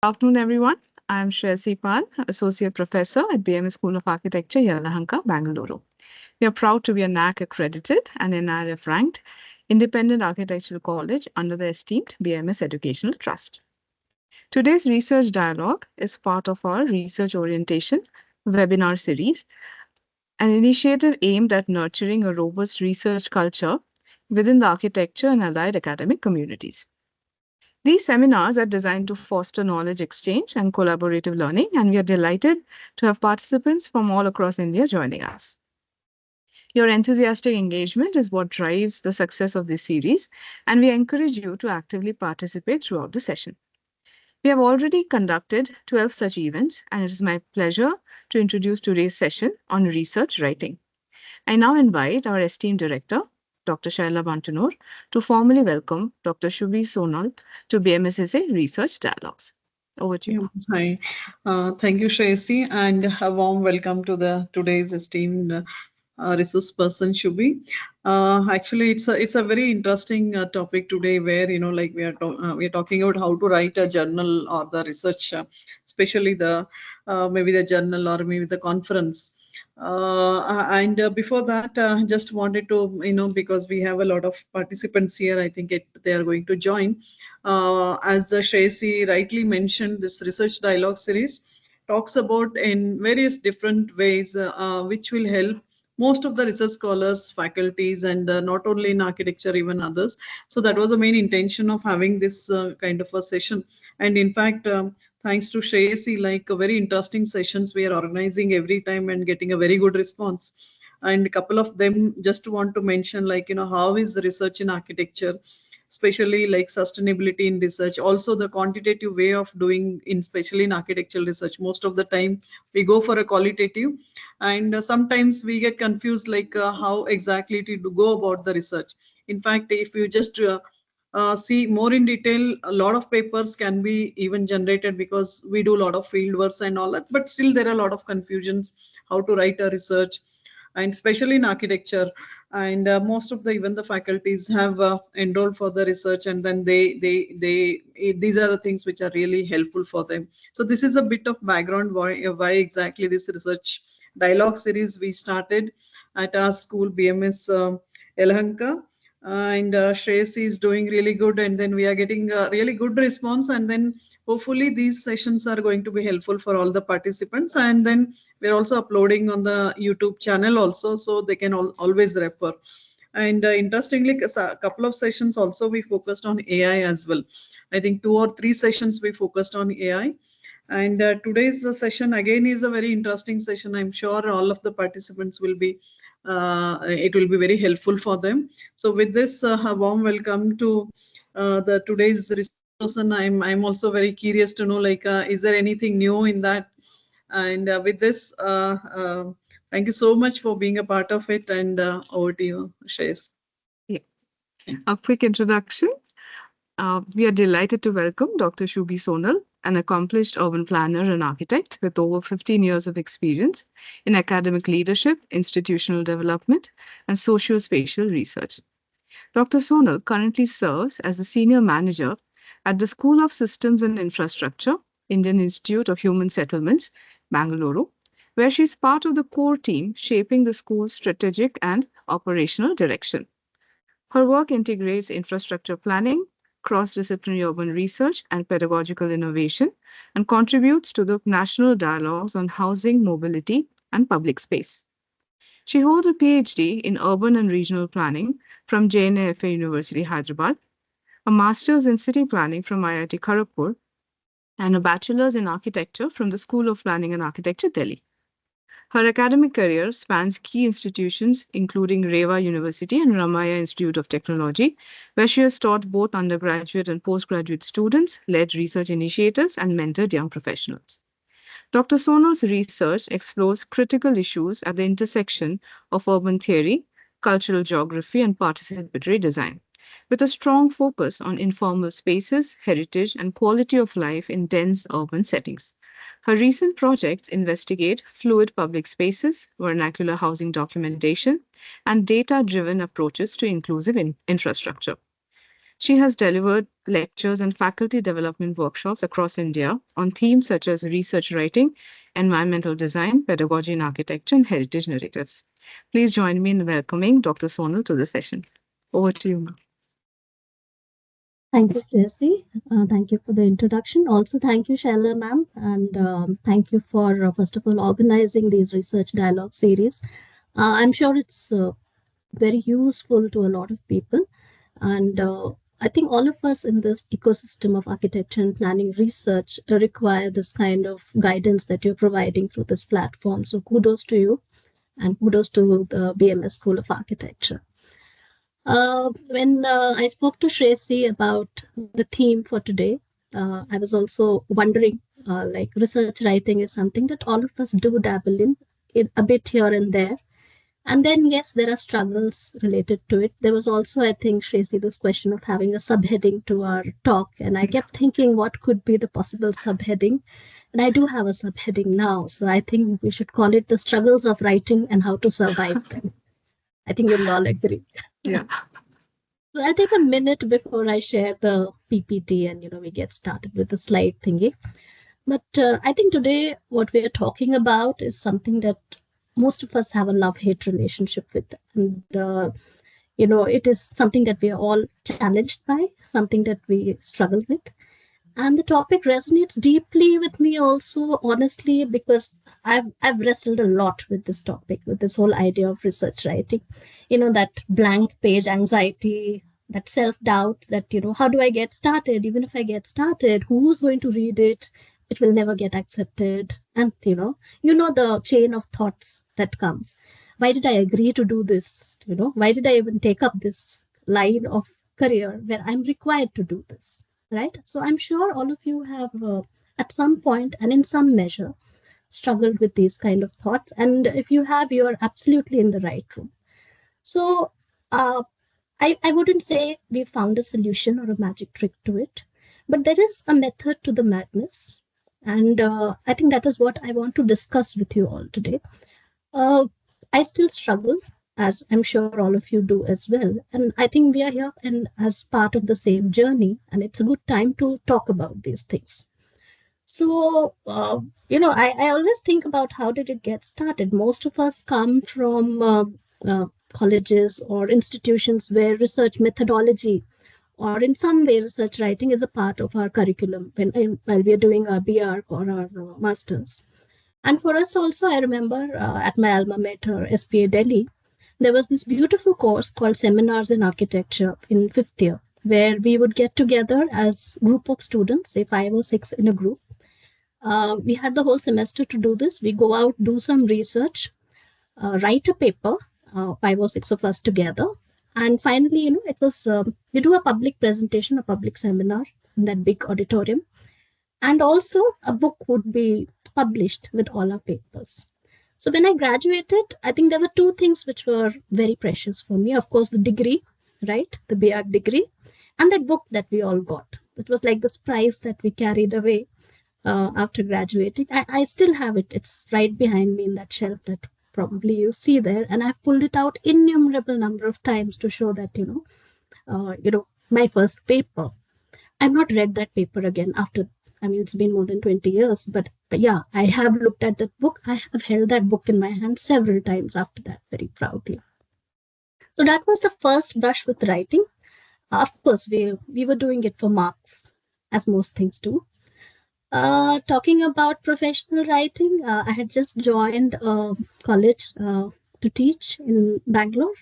Afternoon, everyone. I'm Shreyasi Pal, Associate Professor at BMS School of Architecture, Yelahanka, Bangalore. We are proud to be a NAC accredited and NRF ranked independent architectural college under the esteemed BMS Educational Trust. Today's research dialogue is part of our research orientation webinar series, an initiative aimed at nurturing a robust research culture within the architecture and allied academic communities. These seminars are designed to foster knowledge exchange and collaborative learning, and we are delighted to have participants from all across India joining us. Your enthusiastic engagement is what drives the success of this series, and we encourage you to actively participate throughout the session. We have already conducted 12 such events, and it is my pleasure to introduce today's session on research writing. I now invite our esteemed director, Dr. Shaila Bantanur, to formally welcome Dr. Shubhi Sonal to BMSSA Research Dialogues. Over to you. Hi, thank you, Shreyasi, and a warm welcome to the today's esteemed resource person, Shubhi. Actually, it's a very interesting topic today, where like we are talking about how to write a journal or the research, especially the maybe the journal or maybe the conference. And before that, just wanted to, because we have a lot of participants here, I think they are going to join. As Shreyasi rightly mentioned, this research dialogue series talks about in various different ways, which will help most of the research scholars, faculties, and not only in architecture, even others. So that was the main intention of having this kind of a session. And in fact, thanks to Shreyasi, like very interesting sessions we are organizing every time and getting a very good response. And a couple of them just want to mention, like, how is the research in architecture, especially like sustainability in research, also the quantitative way of doing in, especially in architectural research. Most of the time we go for a qualitative, and sometimes we get confused, like how exactly to go about the research. In fact, if you just see more in detail, a lot of papers can be even generated, because we do a lot of field works and all that, but still there are a lot of confusions how to write a research, and especially in architecture. And most of the even the faculties have enrolled for the research, and then these are the things which are really helpful for them. So this is a bit of background why exactly this research dialogue series we started at our school, BMS Yelahanka. And Shreyasi is doing really good, and then we are getting a really good response, and then hopefully these sessions are going to be helpful for all the participants. And then we're also uploading on the YouTube channel also, so they can always refer. And interestingly, a couple of sessions also we focused on AI as well. I think 2 or 3 sessions we focused on AI. And today's session again is a very interesting session. I'm sure all of the participants will be, it will be very helpful for them. So with this, a warm welcome to the today's person. I'm also very curious to know, like, is there anything new in that? And with this, thank you so much for being a part of it. And over to you, Shreyas. Yeah. A quick introduction. We are delighted to welcome Dr. Shubhi Sonal, an accomplished urban planner and architect with over 15 years of experience in academic leadership, institutional development, and socio-spatial research. Dr. Sonal currently serves as the Senior Manager at the School of Systems and Infrastructure, Indian Institute of Human Settlements, Bangalore, where she is part of the core team shaping the school's strategic and operational direction. Her work integrates infrastructure planning, cross-disciplinary urban research, and pedagogical innovation, and contributes to the national dialogues on housing, mobility, and public space. She holds a PhD in urban and regional planning from JNFA University, Hyderabad, a master's in city planning from IIT Kharagpur, and a bachelor's in architecture from the School of Planning and Architecture, Delhi. Her academic career spans key institutions including Rewa University and Ramaya Institute of Technology, where she has taught both undergraduate and postgraduate students, led research initiatives, and mentored young professionals. Dr. Sonal's research explores critical issues at the intersection of urban theory, cultural geography, and participatory design, with a strong focus on informal spaces, heritage, and quality of life in dense urban settings. Her recent projects investigate fluid public spaces, vernacular housing documentation, and data-driven approaches to inclusive infrastructure. She has delivered lectures and faculty development workshops across India on themes such as research writing, environmental design, pedagogy in architecture, and heritage narratives. Please join me in welcoming Dr. Sonal to the session. Over to you, ma'am. Thank you, Jesse. Thank you for the introduction. Also, thank you, Shaila ma'am, and thank you for first of all organizing these research dialogue series. I'm sure it's very useful to a lot of people, and I think all of us in this ecosystem of architecture and planning research require this kind of guidance that you're providing through this platform. So, kudos to you, and kudos to the BMS School of Architecture. When I spoke to Shresi about the theme for today, I was also wondering, like research writing is something that all of us do dabble in a bit here and there. And then, yes, there are struggles related to it. There was also, I think, Shresi, this question of having a subheading to our talk. And I kept thinking, what could be the possible subheading? And I do have a subheading now. So I think we should call it the struggles of writing and how to survive them. I think you'll all agree. Yeah. So I'll take a minute before I share the PPT and we get started with the slide thingy. But I think today what we are talking about is something that most of us have a love-hate relationship with, and it is something that we are all challenged by, something that we struggle with. And the topic resonates deeply with me also, honestly, because I've wrestled a lot with this topic, with this whole idea of research writing. That blank page anxiety, that self-doubt, that, how do I get started? Even if I get started, who's going to read it? It will never get accepted. And the chain of thoughts that comes. Why did I agree to do this? Why did I even take up this line of career where I'm required to do this? Right? So I'm sure all of you have, at some point and in some measure, struggled with these kind of thoughts. And if you have, you are absolutely in the right room. So uh, I wouldn't say we found a solution or a magic trick to it, but there is a method to the madness. And I think that is what I want to discuss with you all today. Uh, I still struggle, as I'm sure all of you do as well. And I think we are here and as part of the same journey, and it's a good time to talk about these things. So, I always think about how did it get started. Most of us come from colleges or institutions where research methodology or in some way research writing is a part of our curriculum while we are doing our BR or our masters. And for us also, I remember at my alma mater, SPA Delhi, there was this beautiful course called Seminars in Architecture in fifth year, where we would get together as group of students, say 5 or 6 in a group. We had the whole semester to do this. We go out, do some research, write a paper, 5 or 6 of us together. And finally, it was, we do a public presentation, a public seminar in that big auditorium. And also a book would be published with all our papers. So when I graduated, I think there were two things which were very precious for me. Of course, the degree, right? The BR degree, and that book that we all got. It was like this prize that we carried away after graduating. I still have it. It's right behind me in that shelf that probably you see there. And I've pulled it out innumerable number of times to show that, my first paper. I've not read that paper again after. I mean, it's been more than 20 years, but yeah, I have looked at that book. I have held that book in my hand several times after that, very proudly. So that was the first brush with writing. Of course, we were doing it for marks, as most things do. Talking about professional writing, I had just joined college to teach in Bangalore,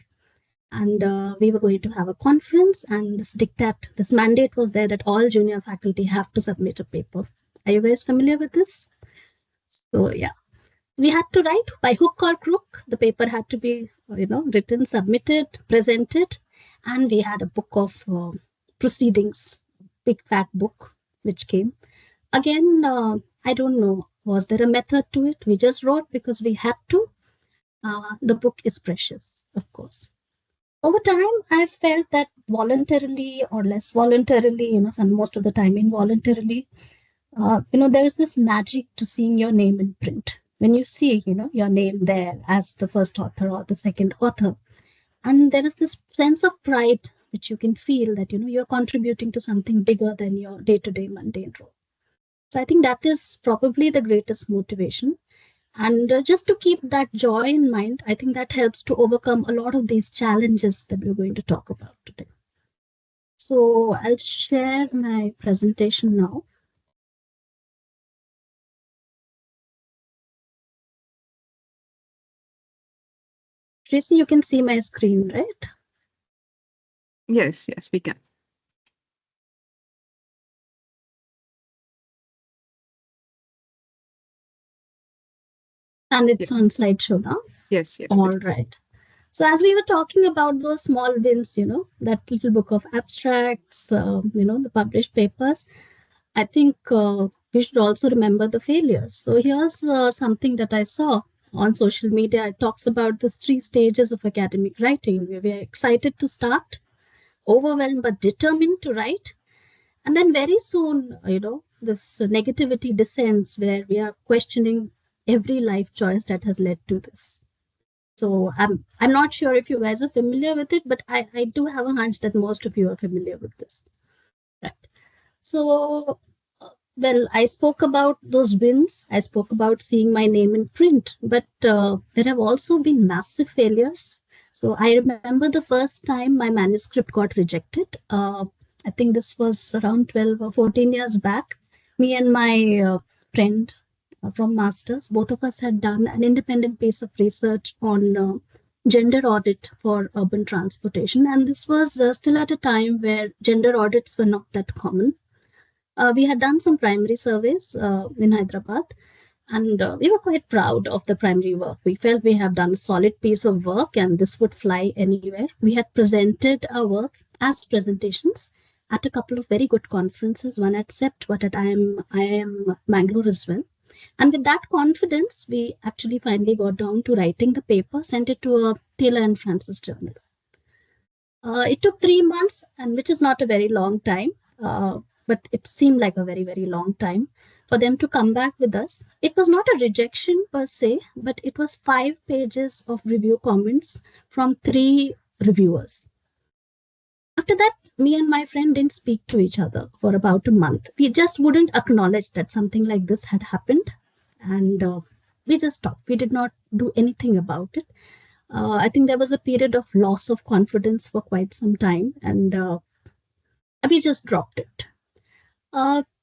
and we were going to have a conference, and this mandate was there that all junior faculty have to submit a paper. Are you guys familiar with this? So yeah, we had to write by hook or crook. The paper had to be written, submitted, presented, and we had a book of proceedings, big fat book which came. Again, I don't know, was there a method to it? We just wrote because we had to. The book is precious, of course. Over time, I felt that voluntarily or less voluntarily, most of the time involuntarily, there is this magic to seeing your name in print. When you see, your name there as the first author or the second author, and there is this sense of pride which you can feel that, you're contributing to something bigger than your day-to-day mundane role. So I think that is probably the greatest motivation. And just to keep that joy in mind, I think that helps to overcome a lot of these challenges that we're going to talk about today. So I'll share my presentation now. Tracy, you can see my screen, right? Yes, yes, we can. And it's Yes, on slideshow now. yes, yes, All it is. right. So as we were talking about those small wins, that little book of abstracts, the published papers, I think we should also remember the failures. So here's something that I saw on social media. It talks about the 3 stages of academic writing, where we are excited to start, overwhelmed but determined to write, and then very soon, this negativity descends, where we are questioning every life choice that has led to this. So I'm not sure if you guys are familiar with it, but I do have a hunch that most of you are familiar with this. Right. So, well, I spoke about those wins. I spoke about seeing my name in print, but there have also been massive failures. So I remember the first time my manuscript got rejected. I think this was around 12 or 14 years back. Me and my friend from Masters, both of us had done an independent piece of research on gender audit for urban transportation. And this was still at a time where gender audits were not that common. We had done some primary surveys in Hyderabad, and we were quite proud of the primary work. We felt we have done a solid piece of work and this would fly anywhere. We had presented our work as presentations at a couple of very good conferences, one at CEPT, but at IIM Bangalore as well. And with that confidence, we actually finally got down to writing the paper, sent it to a Taylor and Francis journal. It took 3 months, and which is not a very long time, but it seemed like a very, very long time for them to come back with us. It was not a rejection per se, but it was 5 pages of review comments from 3 reviewers. After that, me and my friend didn't speak to each other for about a month. We just wouldn't acknowledge that something like this had happened. And we just stopped. We did not do anything about it. I think there was a period of loss of confidence for quite some time, and we just dropped it.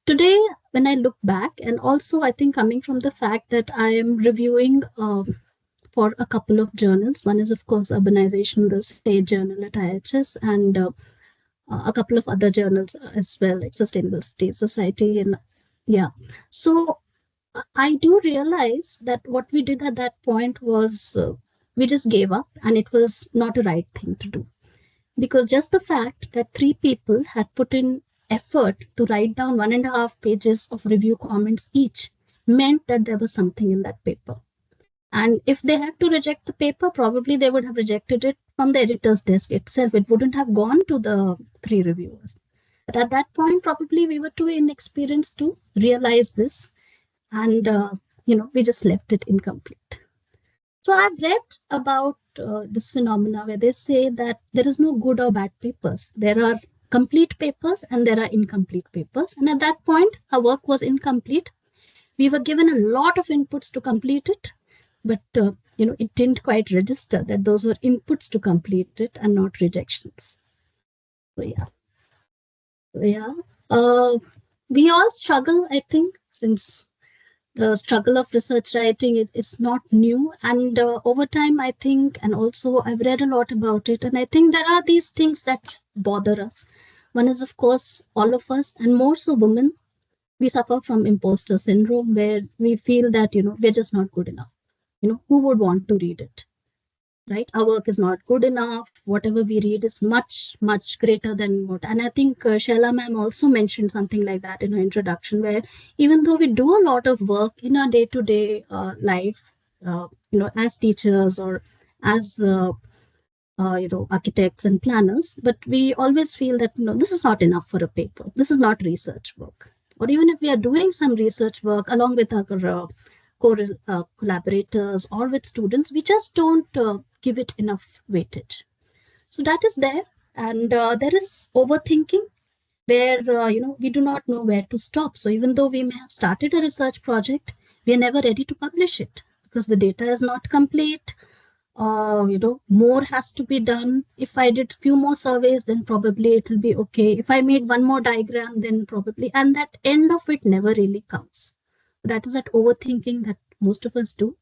Today, when I look back, and also I think coming from the fact that I am reviewing for a couple of journals. One is, of course, Urbanization, the State Journal at IHS, and a couple of other journals as well, like Sustainable State Society. And yeah, so I do realize that what we did at that point was we just gave up, and it was not a right thing to do. Because just the fact that 3 people had put in effort to write down 1.5 pages of review comments each meant that there was something in that paper. And if they had to reject the paper, probably they would have rejected it from the editor's desk itself. It wouldn't have gone to the 3 reviewers. But at that point, probably we were too inexperienced to realize this. And, we just left it incomplete. So I've read about this phenomena where they say that there is no good or bad papers. There are complete papers and there are incomplete papers. And at that point, our work was incomplete. We were given a lot of inputs to complete it, but it didn't quite register that those were inputs to complete it and not rejections. So yeah. We all struggle, I think, since the struggle of research writing is not new, and over time I think, and also I've read a lot about it, and I think there are these things that bother us. One is, of course, all of us, and more so women, we suffer from imposter syndrome, where we feel that we're just not good enough. Who would want to read it, right? Our work is not good enough. Whatever we read is much greater than what. And I think Shaila ma'am also mentioned something like that in her introduction, where even though we do a lot of work in our day-to-day life, as teachers or as architects and planners, but we always feel that this is not enough for a paper. This is not research work. Or even if we are doing some research work along with our collaborators or with students, we just don't give it enough weightage. So that is there. And there is overthinking where we do not know where to stop. So even though we may have started a research project, we are never ready to publish it because the data is not complete. More has to be done. If I did few more surveys, then probably it will be okay. If I made one more diagram, then probably, and that end of it never really comes. That is that overthinking that most of us do.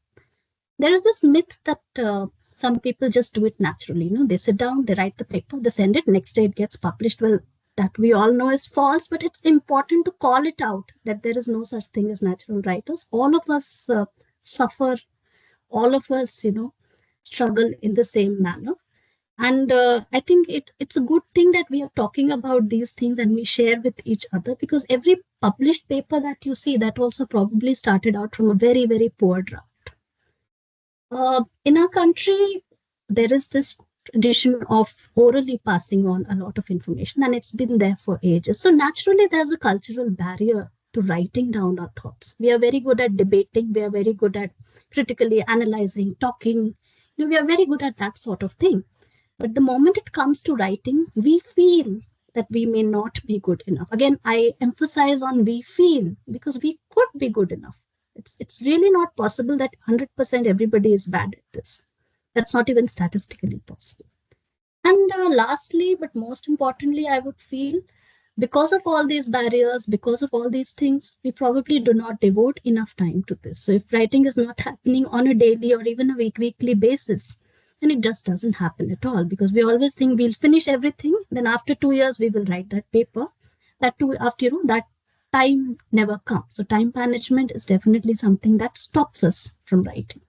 There is this myth that some people just do it naturally. They sit down, they write the paper, they send it, next day it gets published. Well, that we all know is false, but it's important to call it out that there is no such thing as natural writers. All of us suffer, all of us, struggle in the same manner. And I think it's a good thing that we are talking about these things and we share with each other, because every published paper that you see, that also probably started out from a very, very poor draft. In our country, there is this tradition of orally passing on a lot of information, and it's been there for ages. So naturally, there's a cultural barrier to writing down our thoughts. We are very good at debating. We are very good at critically analyzing, talking. We are very good at that sort of thing. But the moment it comes to writing, we feel that we may not be good enough. Again, I emphasize on we feel, because we could be good enough. It's really not possible that 100% everybody is bad at this. That's not even statistically possible. And lastly, but most importantly, I would feel because of all these barriers, because of all these things, we probably do not devote enough time to this. So if writing is not happening on a daily or even a weekly basis, then it just doesn't happen at all, because we always think we'll finish everything. Then after 2 years, we will write that paper. After that time never comes. So time management is definitely something that stops us from writing.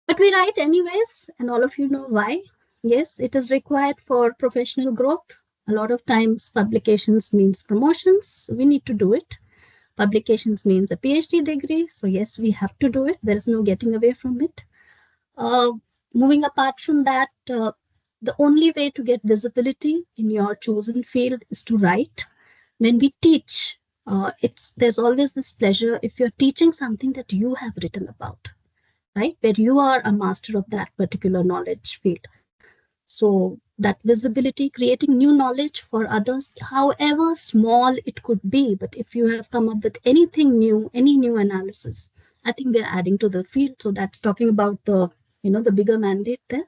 But we write anyways, and all of you know why. Yes, it is required for professional growth. A lot of times publications means promotions. We need to do it. Publications means a PhD degree. So yes, we have to do it. There is no getting away from it. Moving apart from that, the only way to get visibility in your chosen field is to write. When we teach, there's always this pleasure if you're teaching something that you have written about, right? Where you are a master of that particular knowledge field. So that visibility, creating new knowledge for others, however small it could be, but if you have come up with anything new, any new analysis, I think we're adding to the field. So that's talking about the bigger mandate there.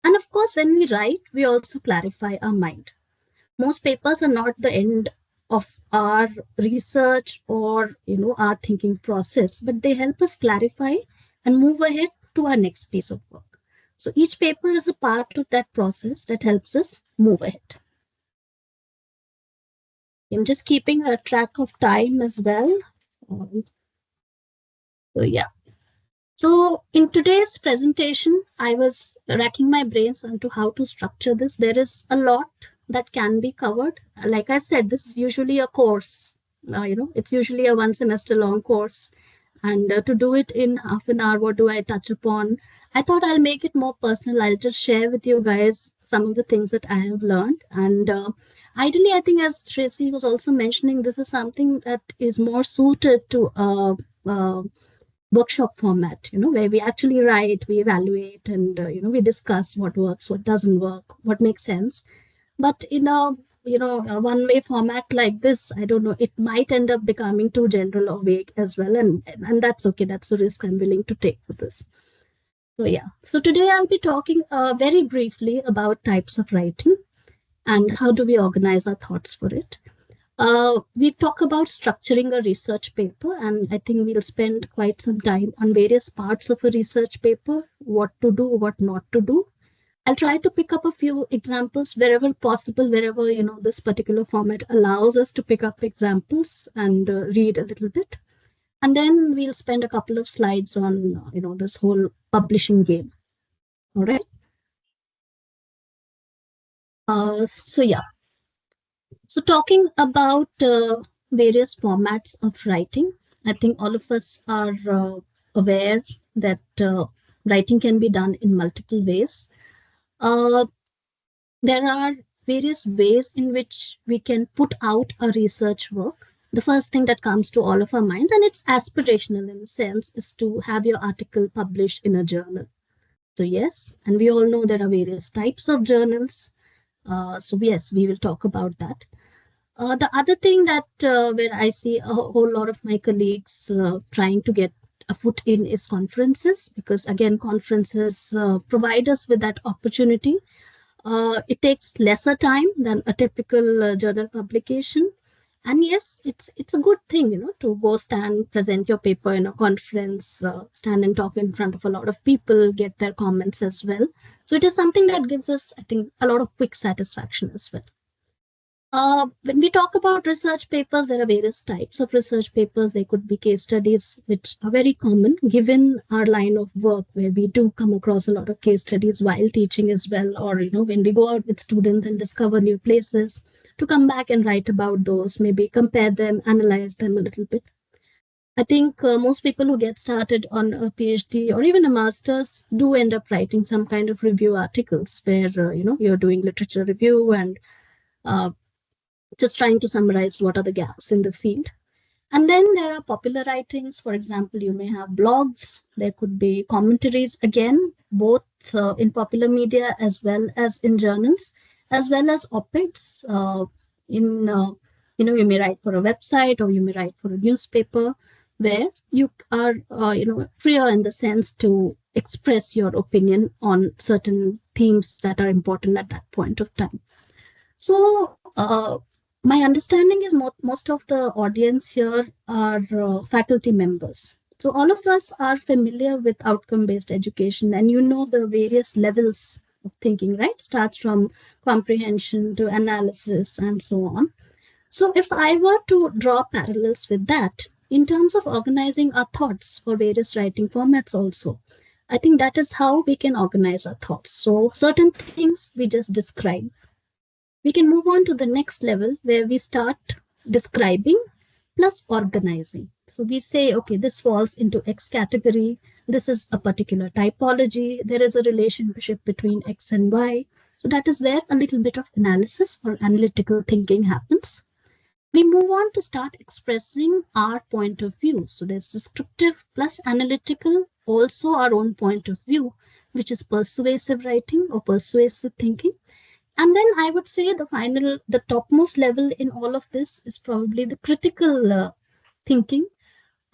And of course, when we write, we also clarify our mind. Most papers are not the end of our research or our thinking process, but they help us clarify and move ahead to our next piece of work. So each paper is a part of that process that helps us move ahead. I'm just keeping a track of time as well. So yeah. So in today's presentation, I was racking my brains onto how to structure this. There is a lot that can be covered. Like I said, this is usually a course. It's usually a 1 semester long course. And to do it in half an hour, what do I touch upon? I thought I'll make it more personal. I'll just share with you guys some of the things that I have learned. And ideally, I think as Tracy was also mentioning, this is something that is more suited to workshop format, where we actually write, we evaluate, and we discuss what works, what doesn't work, what makes sense. But in a one-way format like this, I don't know, it might end up becoming too general or vague as well, and that's okay. That's the risk I'm willing to take for this. So yeah, so today I'll be talking very briefly about types of writing and how do we organize our thoughts for it. We talk about structuring a research paper, and I think we'll spend quite some time on various parts of a research paper, what to do, what not to do. I'll try to pick up a few examples wherever possible, wherever this particular format allows us to pick up examples and read a little bit. And then we'll spend a couple of slides on this whole publishing game. All right. So yeah. So talking about various formats of writing, I think all of us are aware that writing can be done in multiple ways. There are various ways in which we can put out a research work. The first thing that comes to all of our minds, and it's aspirational in a sense, is to have your article published in a journal. So, yes, and we all know there are various types of journals. So, yes, we will talk about that. The other thing that where I see a whole lot of my colleagues trying to get a foot in is conferences, because again, conferences provide us with that opportunity. It takes lesser time than a typical journal publication, and yes, it's a good thing, to go stand, present your paper in a conference, stand and talk in front of a lot of people, get their comments as well. So it is something that gives us, I think, a lot of quick satisfaction as well. When we talk about research papers, there are various types of research papers. They could be case studies, which are very common given our line of work, where we do come across a lot of case studies while teaching as well, or when we go out with students and discover new places, to come back and write about those, maybe compare them, analyze them a little bit. I think most people who get started on a PhD or even a master's do end up writing some kind of review articles where you're doing literature review and uh, just trying to summarize what are the gaps in the field. And then there are popular writings. For example, you may have blogs, there could be commentaries, again, both in popular media as well as in journals, as well as op-eds. In you may write for a website or you may write for a newspaper, where you are freer in the sense to express your opinion on certain themes that are important at that point of time. So, my understanding is most of the audience here are faculty members. So, all of us are familiar with outcome based education, and the various levels of thinking, right? Starts from comprehension to analysis and so on. So, if I were to draw parallels with that in terms of organizing our thoughts for various writing formats, also, I think that is how we can organize our thoughts. So, certain things we just describe. We can move on to the next level where we start describing plus organizing. So we say, okay, this falls into X category. This is a particular typology. There is a relationship between X and Y. So that is where a little bit of analysis or analytical thinking happens. We move on to start expressing our point of view. So there's descriptive plus analytical, also our own point of view, which is persuasive writing or persuasive thinking. And then I would say the topmost level in all of this is probably the critical thinking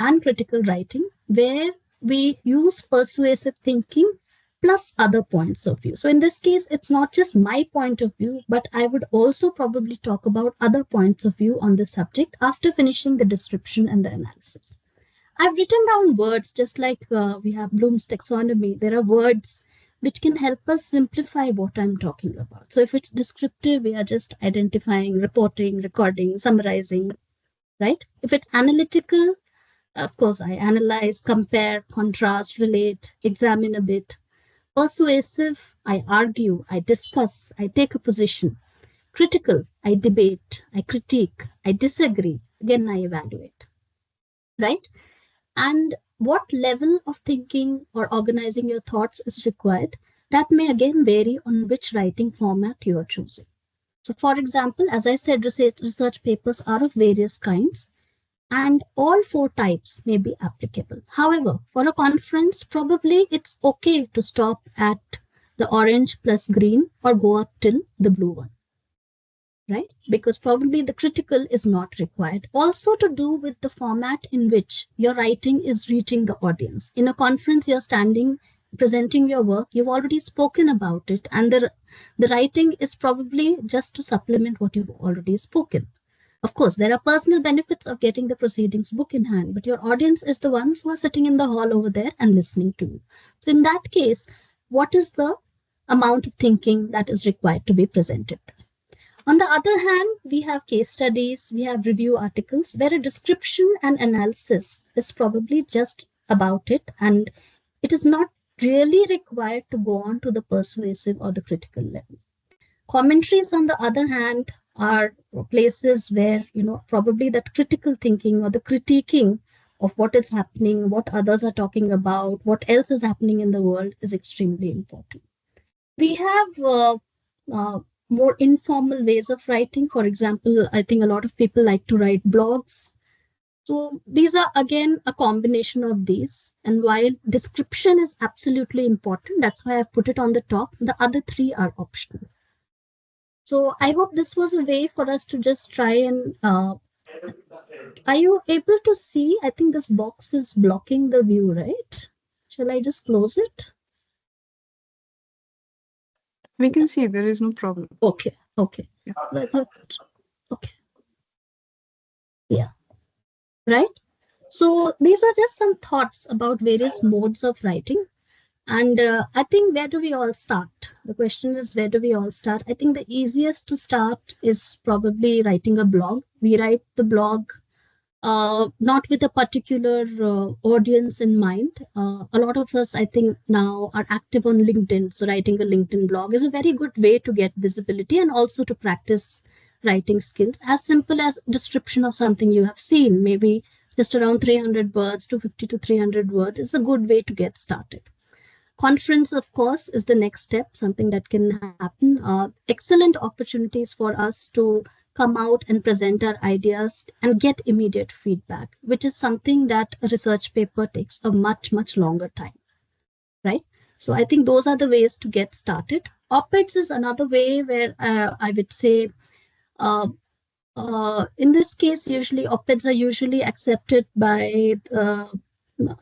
and critical writing, where we use persuasive thinking plus other points of view. So in this case, it's not just my point of view, but I would also probably talk about other points of view on the subject after finishing the description and the analysis. I've written down words just like we have Bloom's taxonomy. There are words which can help us simplify what I'm talking about. So if it's descriptive, we are just identifying, reporting, recording, summarizing, right? If it's analytical, of course, I analyze, compare, contrast, relate, examine a bit. Persuasive, I argue, I discuss, I take a position. Critical, I debate, I critique, I disagree, again, I evaluate, right? And what level of thinking or organizing your thoughts is required, that may again vary on which writing format you are choosing. So, for example, as I said, research papers are of various kinds, and all four types may be applicable. However, for a conference, probably it's okay to stop at the orange plus green or go up till the blue one, right? Because probably the critical is not required. Also, to do with the format in which your writing is reaching the audience. In a conference, you're standing, presenting your work, you've already spoken about it, and the writing is probably just to supplement what you've already spoken. Of course, there are personal benefits of getting the proceedings book in hand, but your audience is the ones who are sitting in the hall over there and listening to you. So, in that case, what is the amount of thinking that is required to be presented? On the other hand, we have case studies, we have review articles where a description and analysis is probably just about it, and it is not really required to go on to the persuasive or the critical level. Commentaries, on the other hand, are places where, probably that critical thinking or the critiquing of what is happening, what others are talking about, what else is happening in the world is extremely important. We have uh, more informal ways of writing. For example, I think a lot of people like to write blogs. So these are again a combination of these. And while description is absolutely important, that's why I've put it on the top, the other three are optional. So I hope this was a way for us to just try and are you able to see? I think this box is blocking the view, right? Shall I just close it? We can see there is no problem. Okay, okay. Yeah. So I thought, okay, yeah, right. So these are just some thoughts about various modes of writing. And I think where do we all start? The question is, where do we all start? I think the easiest to start is probably writing a blog. We write the blog not with a particular audience in mind. A lot of us, I think, now are active on LinkedIn. So writing a LinkedIn blog is a very good way to get visibility and also to practice writing skills. As simple as description of something you have seen, maybe just around 300 words, 250 to 300 words is a good way to get started. Conference, of course, is the next step, something that can happen. Excellent opportunities for us to come out and present our ideas and get immediate feedback, which is something that a research paper takes a much, much longer time, right? So I think those are the ways to get started. Op-eds is another way where I would say, uh, in this case, usually op-eds are usually accepted by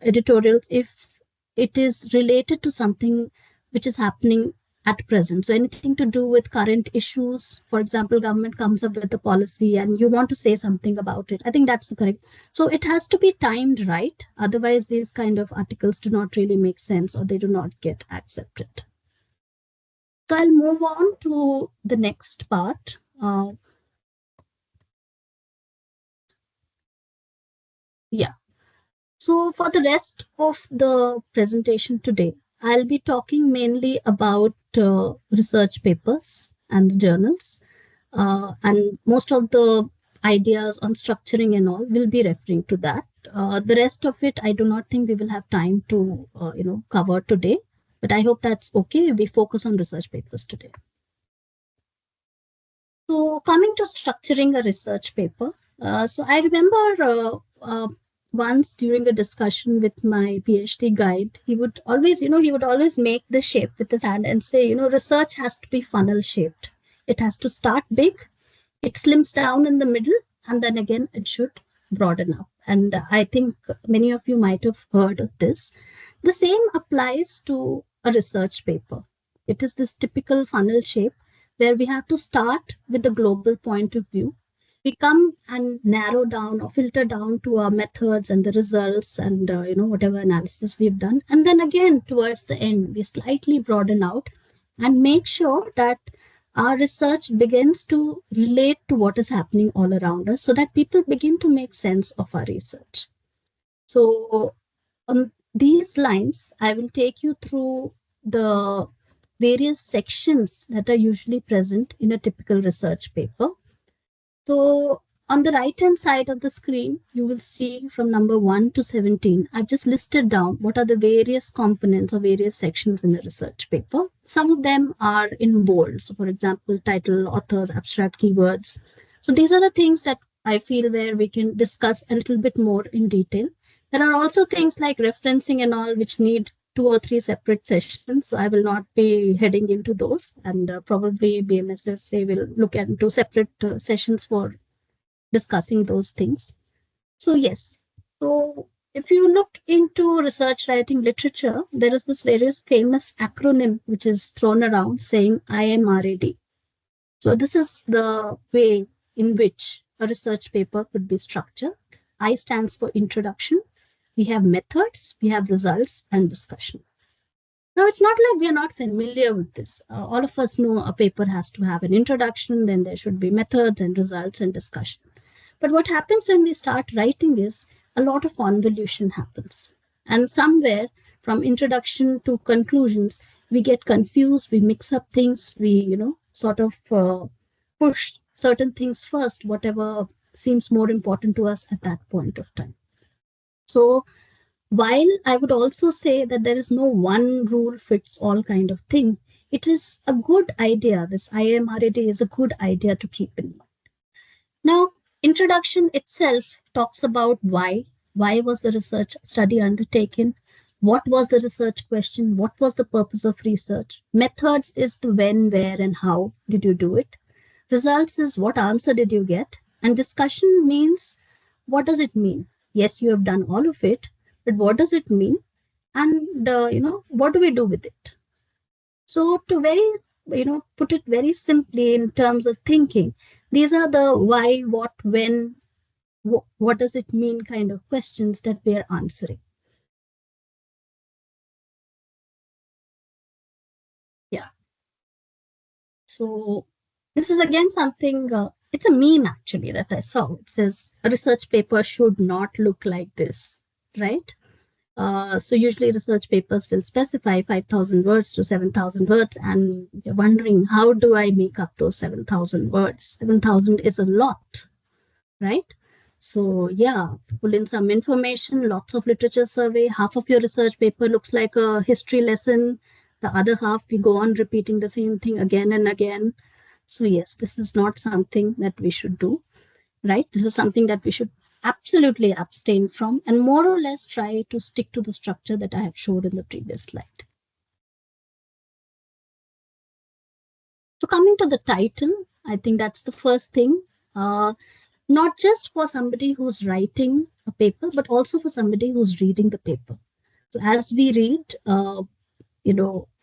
editorials if it is related to something which is happening at present. So anything to do with current issues, for example, government comes up with a policy and you want to say something about it. I think that's the correct. So it has to be timed right. Otherwise, these kind of articles do not really make sense or they do not get accepted. So I'll move on to the next part. Yeah. So for the rest of the presentation today, I'll be talking mainly about research papers and journals. And most of the ideas on structuring and all will be referring to that. The rest of it, I do not think we will have time to cover today, but I hope that's okay. We focus on research papers today. So coming to structuring a research paper, so I remember once during a discussion with my PhD guide, he would always make the shape with his hand and say, research has to be funnel shaped. It has to start big, it slims down in the middle, and then again it should broaden up. And I think many of you might have heard of this. The same applies to a research paper. It is this typical funnel shape where we have to start with the global point of view. We come and narrow down or filter down to our methods and the results and whatever analysis we've done. And then again, towards the end, we slightly broaden out and make sure that our research begins to relate to what is happening all around us so that people begin to make sense of our research. So on these lines, I will take you through the various sections that are usually present in a typical research paper. So on the right hand side of the screen, you will see from number 1 to 17, I've just listed down what are the various components or various sections in a research paper. Some of them are in bold. So for example, title, authors, abstract, keywords. So these are the things that I feel where we can discuss a little bit more in detail. There are also things like referencing and all, which need 2 or 3 separate sessions. So I will not be heading into those, and probably BMSSA will look into separate sessions for discussing those things. So yes, so if you look into research writing literature, there is this very famous acronym which is thrown around saying IMRAD. So this is the way in which a research paper could be structured. I stands for introduction. We have methods, we have results, and discussion. Now, it's not like we are not familiar with this. All of us know a paper has to have an introduction, then there should be methods and results and discussion. But what happens when we start writing is a lot of convolution happens. And somewhere from introduction to conclusions, we get confused, we mix up things, we, sort of push certain things first, whatever seems more important to us at that point of time. So while I would also say that there is no one rule fits all kind of thing, it is a good idea. This IMRAD is a good idea to keep in mind. Now, Introduction itself talks about why. Why was the research study undertaken? What was the research question? What was the purpose of research? Methods is the when, where, and how did you do it? Results is what answer did you get? And discussion means what does it mean? Yes, you have done all of it, but what does it mean? And what do we do with it? So to put it very simply in terms of thinking, these are the why, what, when, what does it mean kind of questions that we are answering. Yeah. So this is again something, it's a meme actually that I saw. It says a research paper should not look like this, right? So usually research papers will specify 5,000 words to 7,000 words, and you're wondering, how do I make up those 7,000 words? 7,000 is a lot, right? So yeah, pull in some information, lots of literature survey. Half of your research paper looks like a history lesson. The other half, we go on repeating the same thing again and again. So yes, this is not something that we should do, right? This is something that we should absolutely abstain from and more or less try to stick to the structure that I have showed in the previous slide. So coming to the title, I think that's the first thing. Not just for somebody who's writing a paper, but also for somebody who's reading the paper. So as we read,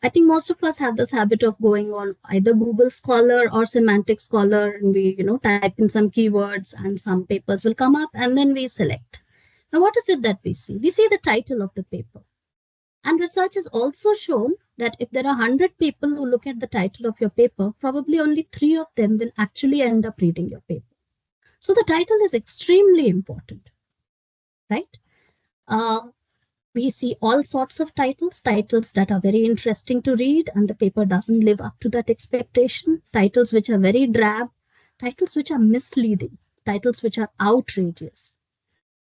I think most of us have this habit of going on either Google Scholar or Semantic Scholar, and we, type in some keywords and some papers will come up, and then we select. Now, what is it that we see? We see the title of the paper. And research has also shown that if there are 100 people who look at the title of your paper, probably only 3 of them will actually end up reading your paper. So the title is extremely important, right? We see all sorts of titles that are very interesting to read, and the paper doesn't live up to that expectation. Titles which are very drab, titles which are misleading, titles which are outrageous.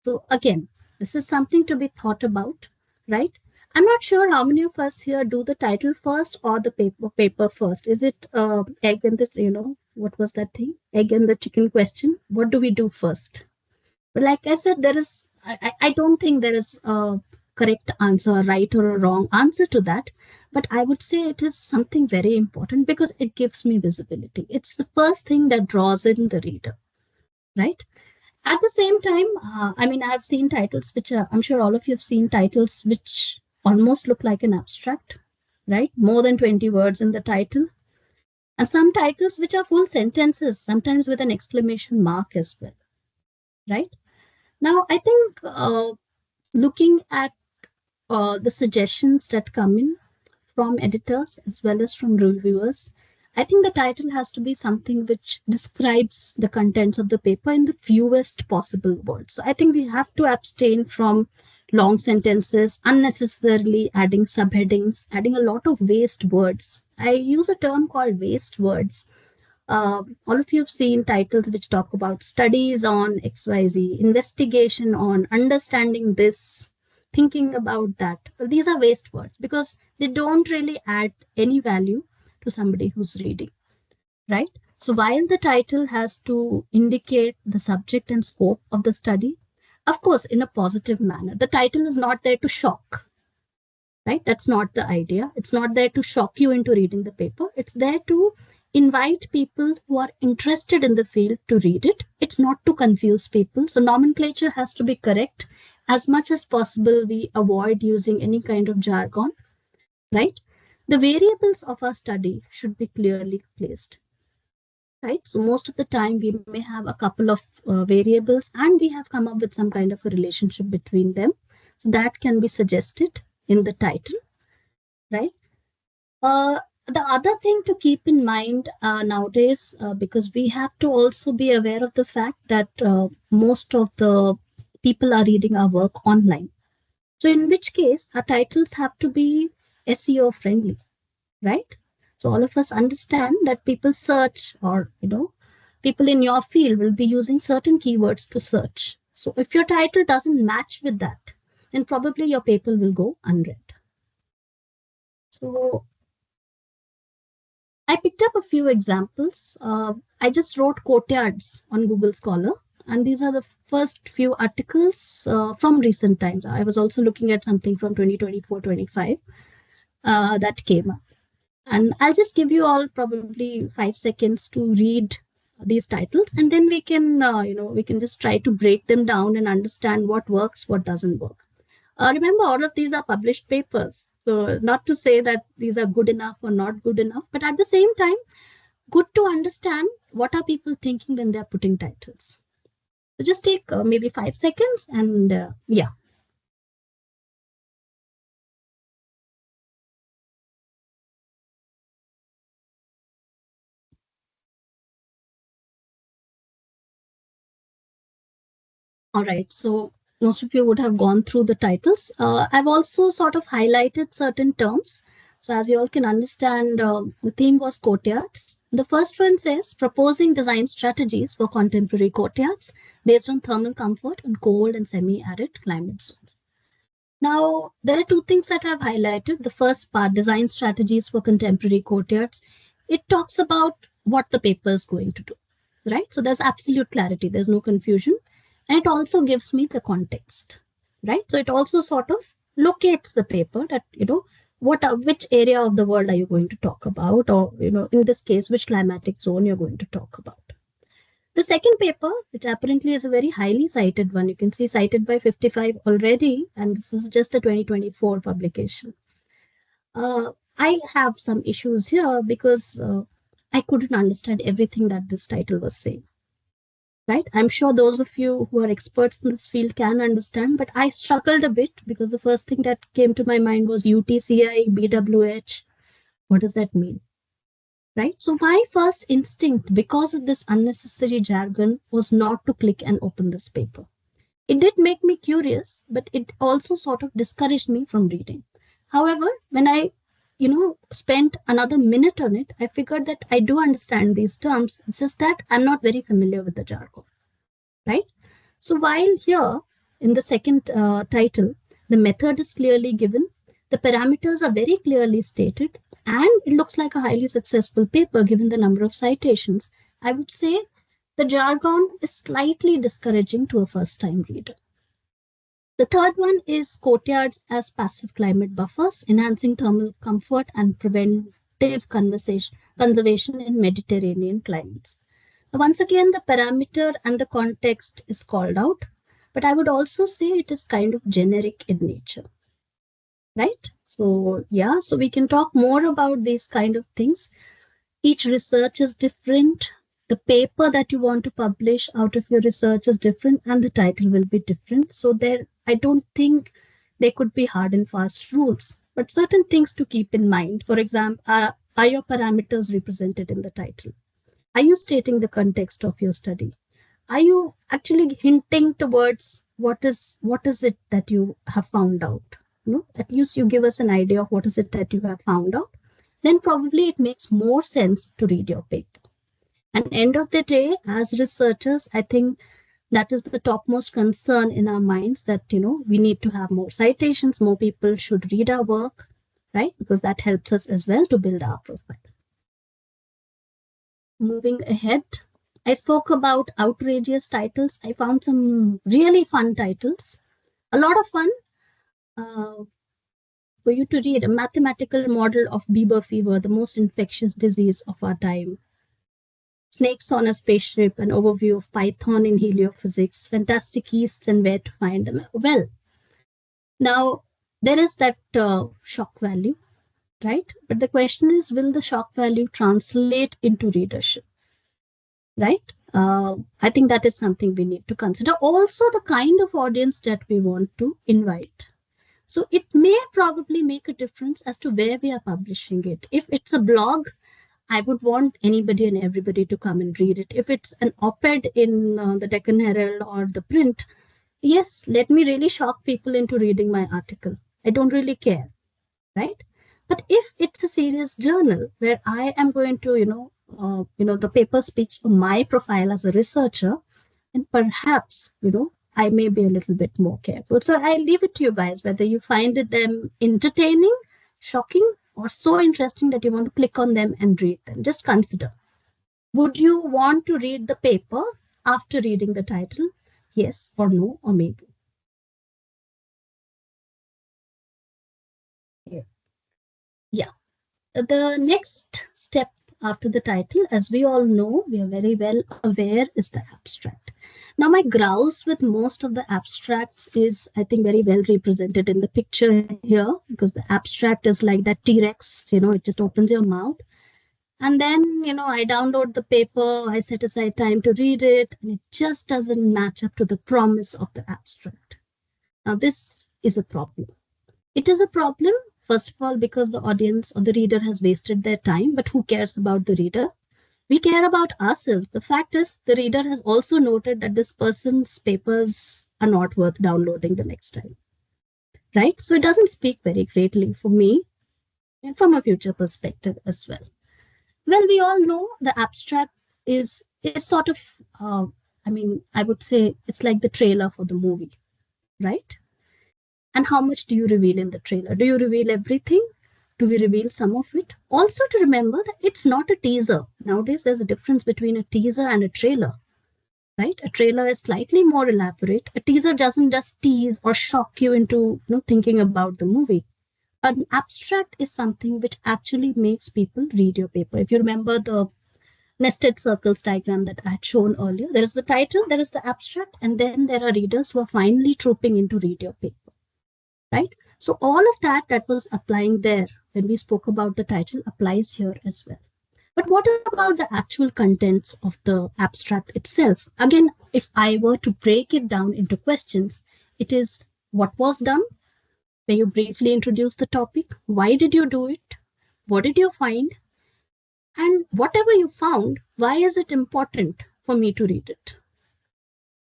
So again, this is something to be thought about, right? I'm not sure how many of us here do the title first or the paper first. Is it egg and the, what was that thing? Egg and the chicken question. What do we do first? But like I said, I don't think there is a correct answer, right or a wrong answer to that. But I would say it is something very important because it gives me visibility. It's the first thing that draws in the reader, right? At the same time, I've seen titles which are, I'm sure all of you have seen titles which almost look like an abstract, right? More than 20 words in the title. And some titles which are full sentences, sometimes with an exclamation mark as well, right? Now, I think looking at the suggestions that come in from editors as well as from reviewers, I think the title has to be something which describes the contents of the paper in the fewest possible words. So I think we have to abstain from long sentences, unnecessarily adding subheadings, adding a lot of waste words. I use a term called waste words. All of you have seen titles which talk about studies on XYZ, investigation on understanding this, thinking about that. Well, these are waste words because they don't really add any value to somebody who's reading, right? So while the title has to indicate the subject and scope of the study, of course, in a positive manner, the title is not there to shock, right? That's not the idea. It's not there to shock you into reading the paper. It's there to invite people who are interested in the field to read it. It's not to confuse people. So nomenclature has to be correct. As much as possible, we avoid using any kind of jargon, right? The variables of our study should be clearly placed, right? So most of the time we may have a couple of variables and we have come up with some kind of a relationship between them. So that can be suggested in the title, right? The other thing to keep in mind nowadays, because we have to also be aware of the fact that most of the people are reading our work online. So in which case, our titles have to be SEO friendly, right? So all of us understand that people search or, people in your field will be using certain keywords to search. So if your title doesn't match with that, then probably your paper will go unread. So I picked up a few examples. I just wrote courtyards on Google Scholar. And these are the first few articles from recent times. I was also looking at something from 2024-25 that came up. And I'll just give you all probably 5 seconds to read these titles, and then we can just try to break them down and understand what works, what doesn't work. Remember, all of these are published papers. So, not to say that these are good enough or not good enough, but at the same time, good to understand what are people thinking when they're putting titles. So, just take maybe 5 seconds and yeah. All right. So, most of you would have gone through the titles. I've also sort of highlighted certain terms. So, as you all can understand, the theme was courtyards. The first one says proposing design strategies for contemporary courtyards based on thermal comfort in cold and semi arid climate zones. Now, there are two things that I've highlighted. The first part, design strategies for contemporary courtyards, it talks about what the paper is going to do, right? So there's absolute clarity, there's no confusion. And it also gives me the context, right? So it also sort of locates the paper that, which area of the world are you going to talk about? Or, in this case, which climatic zone you're going to talk about. The second paper, which apparently is a very highly cited one, you can see cited by 55 already, and this is just a 2024 publication. I have some issues here because I couldn't understand everything that this title was saying. Right? I'm sure those of you who are experts in this field can understand, but I struggled a bit because the first thing that came to my mind was UTCI, BWH. What does that mean? Right? So my first instinct, because of this unnecessary jargon, was not to click and open this paper. It did make me curious, but it also sort of discouraged me from reading. However, when I, spent another minute on it, I figured that I do understand these terms. It's just that I'm not very familiar with the jargon, right? So while here in the second title, the method is clearly given, the parameters are very clearly stated, and it looks like a highly successful paper given the number of citations, I would say the jargon is slightly discouraging to a first-time reader. The third one is courtyards as passive climate buffers, enhancing thermal comfort and preventive conservation in Mediterranean climates. Once again, the parameter and the context is called out, but I would also say it is kind of generic in nature, right? So yeah, so we can talk more about these kind of things. Each research is different. The paper that you want to publish out of your research is different, and the title will be different. So I don't think there could be hard and fast rules, but certain things to keep in mind. For example, are your parameters represented in the title? Are you stating the context of your study? Are you actually hinting towards what is it that you have found out? At least you give us an idea of what is it that you have found out. Then probably it makes more sense to read your paper. And end of the day, as researchers, I think that is the topmost concern in our minds, that we need to have more citations, more people should read our work, right? Because that helps us as well to build our profile. Moving ahead, I spoke about outrageous titles. I found some really fun titles, a lot of fun for you to read. A mathematical model of Bieber fever, the most infectious disease of our time. Snakes on a spaceship, an overview of Python in heliophysics, fantastic yeasts and where to find them. Well, now there is that shock value, right? But the question is, will the shock value translate into readership, right? I think that is something we need to consider. Also, the kind of audience that we want to invite. So it may probably make a difference as to where we are publishing it. If it's a blog, I would want anybody and everybody to come and read it. If it's an op-ed in the Deccan Herald or the print, yes, let me really shock people into reading my article. I don't really care, right? But if it's a serious journal where I am going to, the paper speaks for my profile as a researcher, and perhaps, I may be a little bit more careful. So I leave it to you guys, whether you find them entertaining, shocking, or so interesting that you want to click on them and read them. Just consider. Would you want to read the paper after reading the title? Yes or no or maybe. Yeah. Yeah. The next step after the title, as we all know, we are very well aware, is the abstract. Now, my grouse with most of the abstracts is, I think, very well represented in the picture here, because the abstract is like that T-Rex, it just opens your mouth. And then, I download the paper, I set aside time to read it, and it just doesn't match up to the promise of the abstract. Now, this is a problem. It is a problem, first of all, because the audience or the reader has wasted their time, but who cares about the reader? We care about ourselves. The fact is, the reader has also noted that this person's papers are not worth downloading the next time, right? So it doesn't speak very greatly for me and from a future perspective as well. Well, we all know the abstract is sort of, I would say it's like the trailer for the movie, right? And how much do you reveal in the trailer? Do you reveal everything? Do we reveal some of it? Also, to remember that it's not a teaser. Nowadays, there's a difference between a teaser and a trailer, right? A trailer is slightly more elaborate. A teaser doesn't just tease or shock you into thinking about the movie. An abstract is something which actually makes people read your paper. If you remember the nested circles diagram that I had shown earlier, there is the title, there is the abstract, and then there are readers who are finally trooping in to read your paper, right? So all of that was applying there when we spoke about the title applies here as well. But what about the actual contents of the abstract itself? Again, if I were to break it down into questions, it is what was done, where you briefly introduce the topic, why did you do it, what did you find, and whatever you found, why is it important for me to read it?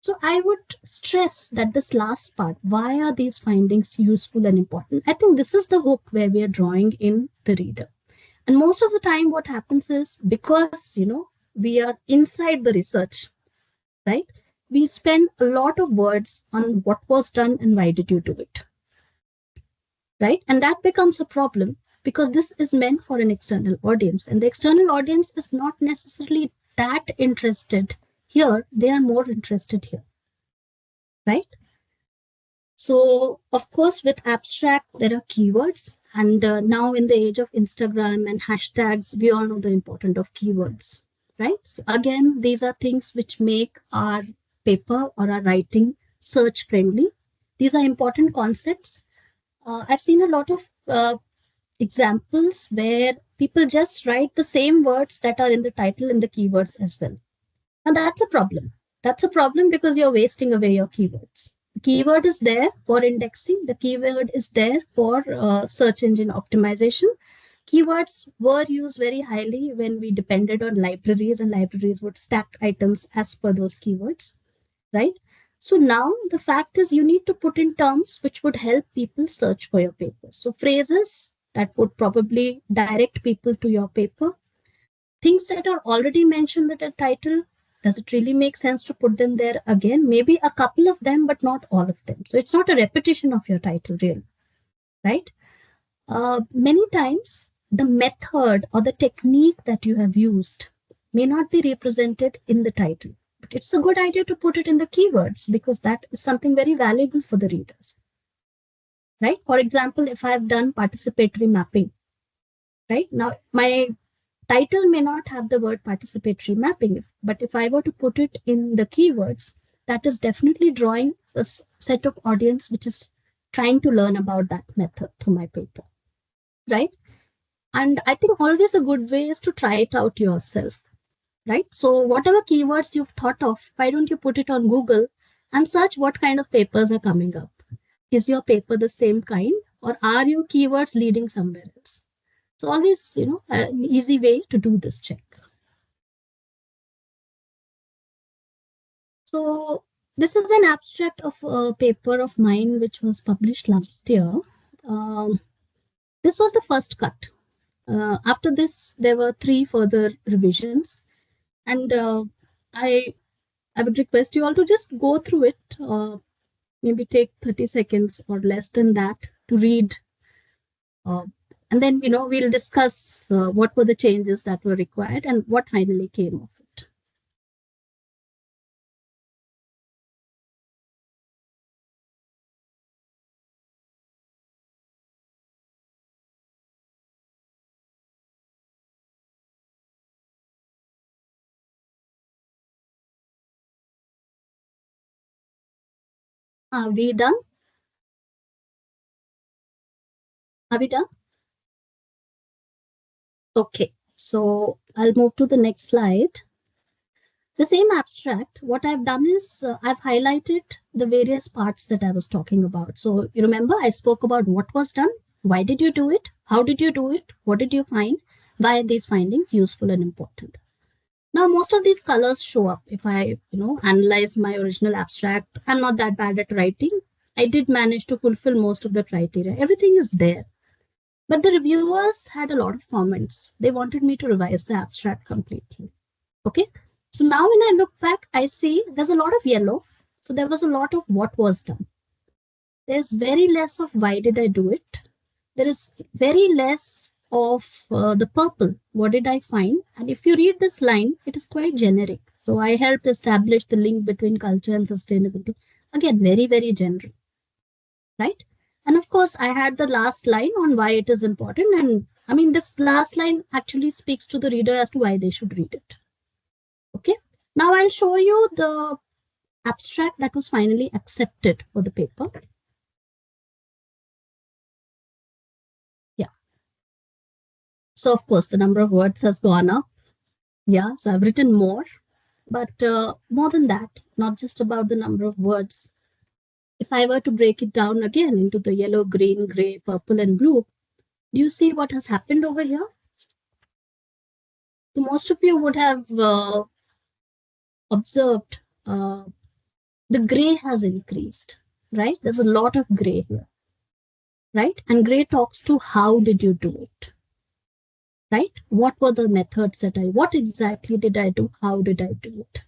So I would stress that this last part, why are these findings useful and important? I think this is the hook where we are drawing in the reader. And most of the time, what happens is because, we are inside the research, right? We spend a lot of words on what was done and why did you do it, right? And that becomes a problem because this is meant for an external audience. And the external audience is not necessarily that interested here. They are more interested here, right? So, of course, with abstract, there are keywords. And now, in the age of Instagram and hashtags, we all know the importance of keywords, right? So, again, these are things which make our paper or our writing search friendly. These are important concepts. I've seen a lot of examples where people just write the same words that are in the title in the keywords as well. And that's a problem. That's a problem because you're wasting away your keywords. The keyword is there for indexing. The keyword is there for search engine optimization. Keywords were used very highly when we depended on libraries, and libraries would stack items as per those keywords, right? So now the fact is you need to put in terms which would help people search for your paper. So phrases that would probably direct people to your paper. Things that are already mentioned in the title, does it really make sense to put them there again? Maybe a couple of them, but not all of them. So it's not a repetition of your title, really, right? Many times, the method or the technique that you have used may not be represented in the title, but it's a good idea to put it in the keywords because that is something very valuable for the readers, right? For example, if I've done participatory mapping, right? Now, my title may not have the word participatory mapping, but if I were to put it in the keywords, that is definitely drawing a set of audience which is trying to learn about that method through my paper, right? And I think always a good way is to try it out yourself, right? So whatever keywords you've thought of, why don't you put it on Google and search what kind of papers are coming up? Is your paper the same kind or are your keywords leading somewhere else? So always, an easy way to do this check. So this is an abstract of a paper of mine which was published last year. This was the first cut. After this, there were 3 further revisions, and I would request you all to just go through it. Maybe take 30 seconds or less than that to read. And then, we'll discuss what were the changes that were required and what finally came of it. Are we done? Are we done? Okay, so I'll move to the next slide. The same abstract, what I've done is I've highlighted the various parts that I was talking about. So you remember I spoke about what was done, why did you do it, how did you do it, what did you find, why are these findings useful and important. Now most of these colors show up if I analyze my original abstract. I'm not that bad at writing. I did manage to fulfill most of the criteria. Everything is there. But the reviewers had a lot of comments. They wanted me to revise the abstract completely. Okay. So now when I look back, I see there's a lot of yellow. So there was a lot of what was done. There's very less of why did I do it. There is very less of the purple. What did I find? And if you read this line, it is quite generic. So I helped establish the link between culture and sustainability. Again, very, very general, right? And of course, I had the last line on why it is important. And I mean, this last line actually speaks to the reader as to why they should read it. Okay. Now I'll show you the abstract that was finally accepted for the paper. Yeah. So of course, the number of words has gone up. Yeah. So I've written more, but more than that, not just about the number of words. If I were to break it down again into the yellow, green, gray, purple, and blue, do you see what has happened over here? So most of you would have observed the gray has increased, right? There's a lot of gray here, right? And gray talks to how did you do it, right? What were the methods what exactly did I do? How did I do it?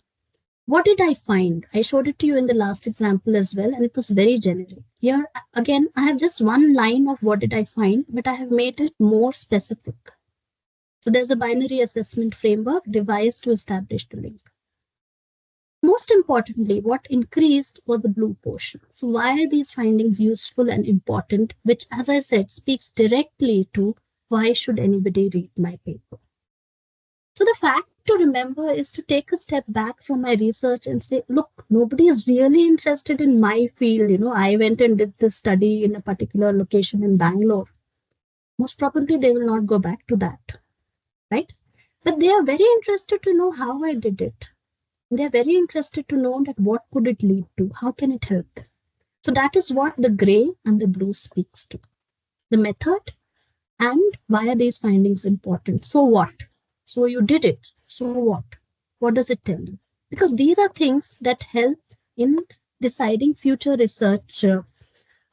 What did I find? I showed it to you in the last example as well, and it was very generic. Here, again, I have just one line of what did I find, but I have made it more specific. So there's a binary assessment framework devised to establish the link. Most importantly, what increased was the blue portion. So why are these findings useful and important, which, as I said, speaks directly to why should anybody read my paper? So the fact to remember is to take a step back from my research and say, look, nobody is really interested in my field. I went and did this study in a particular location in Bangalore. Most probably they will not go back to that, right? But they are very interested to know how I did it. They're very interested to know that what could it lead to? How can it help them? So that is what the gray and the blue speaks to. The method and why are these findings important? So what? So you did it. So what? What does it tell you? Because these are things that help in deciding future research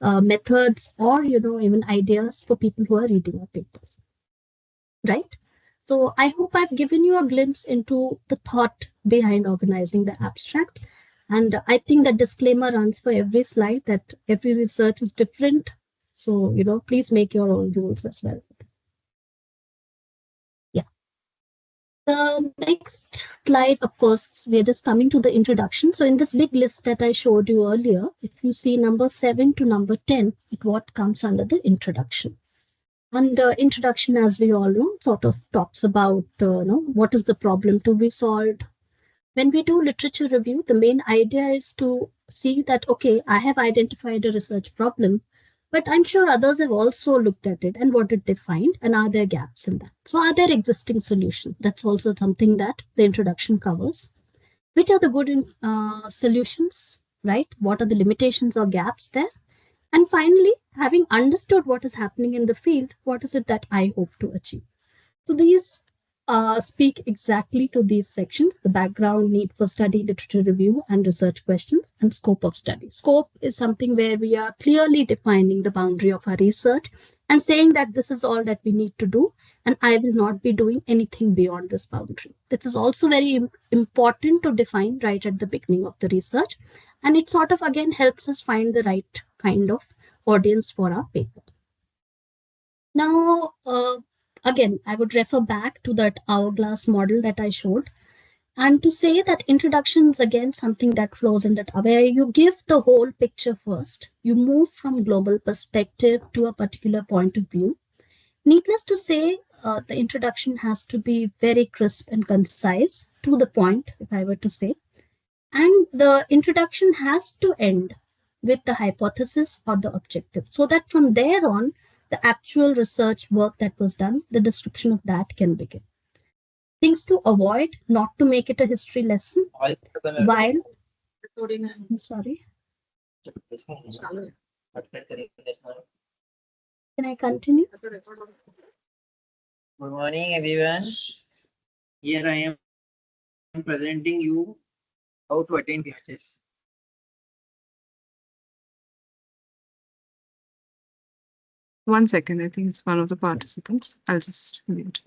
methods or even ideas for people who are reading our papers, right? So I hope I've given you a glimpse into the thought behind organizing the abstract. And I think that disclaimer runs for every slide that every research is different. So, please make your own rules as well. Yeah. The next slide, of course, we're just coming to the introduction. So in this big list that I showed you earlier, if you see number 7 to number 10, what comes under the introduction. And introduction, as we all know, sort of talks about what is the problem to be solved. When we do literature review, the main idea is to see that, okay, I have identified a research problem, but I'm sure others have also looked at it and what did they find and are there gaps in that? So are there existing solutions? That's also something that the introduction covers. Which are the good solutions, right? What are the limitations or gaps there? And finally, having understood what is happening in the field, what is it that I hope to achieve? So these speak exactly to these sections: the background, need for study, literature review, and research questions, and scope of study. Scope is something where we are clearly defining the boundary of our research and saying that this is all that we need to do, and I will not be doing anything beyond this boundary. This is also very important to define right at the beginning of the research, and it sort of again helps us find the right kind of audience for our paper. Now, again, I would refer back to that hourglass model that I showed. And to say that introduction is again something that flows in that where you give the whole picture first. You move from global perspective to a particular point of view. Needless to say, the introduction has to be very crisp and concise, to the point, if I were to say. And the introduction has to end with the hypothesis or the objective, so that from there on, the actual research work that was done, the description of that can begin. Things to avoid, not to make it a history lesson, while, I'm sorry, can I continue? Good morning, everyone. Here I am presenting you how to attend classes. One second, I think it's one of the participants. I'll just mute.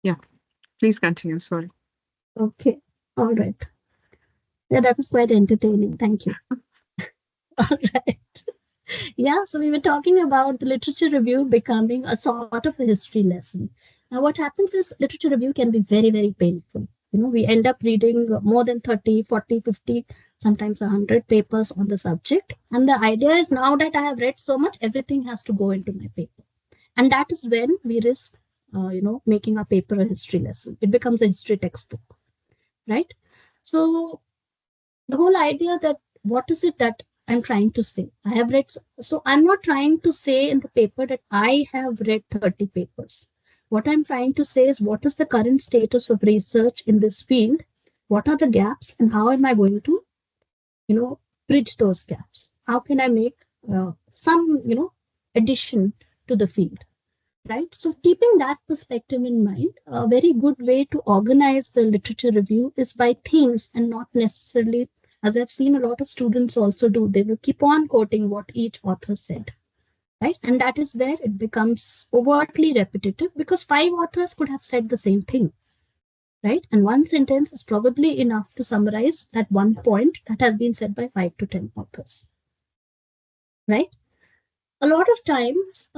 Yeah, please continue. Sorry. Okay, all right. Yeah, that was quite entertaining. Thank you. All right. Yeah, so we were talking about the literature review becoming a sort of a history lesson. Now, what happens is literature review can be very, very painful. We end up reading more than 30, 40, 50, sometimes 100 papers on the subject. And the idea is now that I have read so much, everything has to go into my paper. And that is when we risk, making our paper a history lesson. It becomes a history textbook, right? So the whole idea that what is it that I'm trying to say? I have read, so I'm not trying to say in the paper that I have read 30 papers. What I'm trying to say is what is the current status of research in this field? What are the gaps and how am I going to, bridge those gaps? How can I make some, addition to the field? Right. So keeping that perspective in mind, a very good way to organize the literature review is by themes and not necessarily, as I've seen a lot of students also do, they will keep on quoting what each author said. Right. And that is where it becomes overtly repetitive because 5 authors could have said the same thing. Right. And one sentence is probably enough to summarize that one point that has been said by 5 to 10 authors. Right. A lot of times,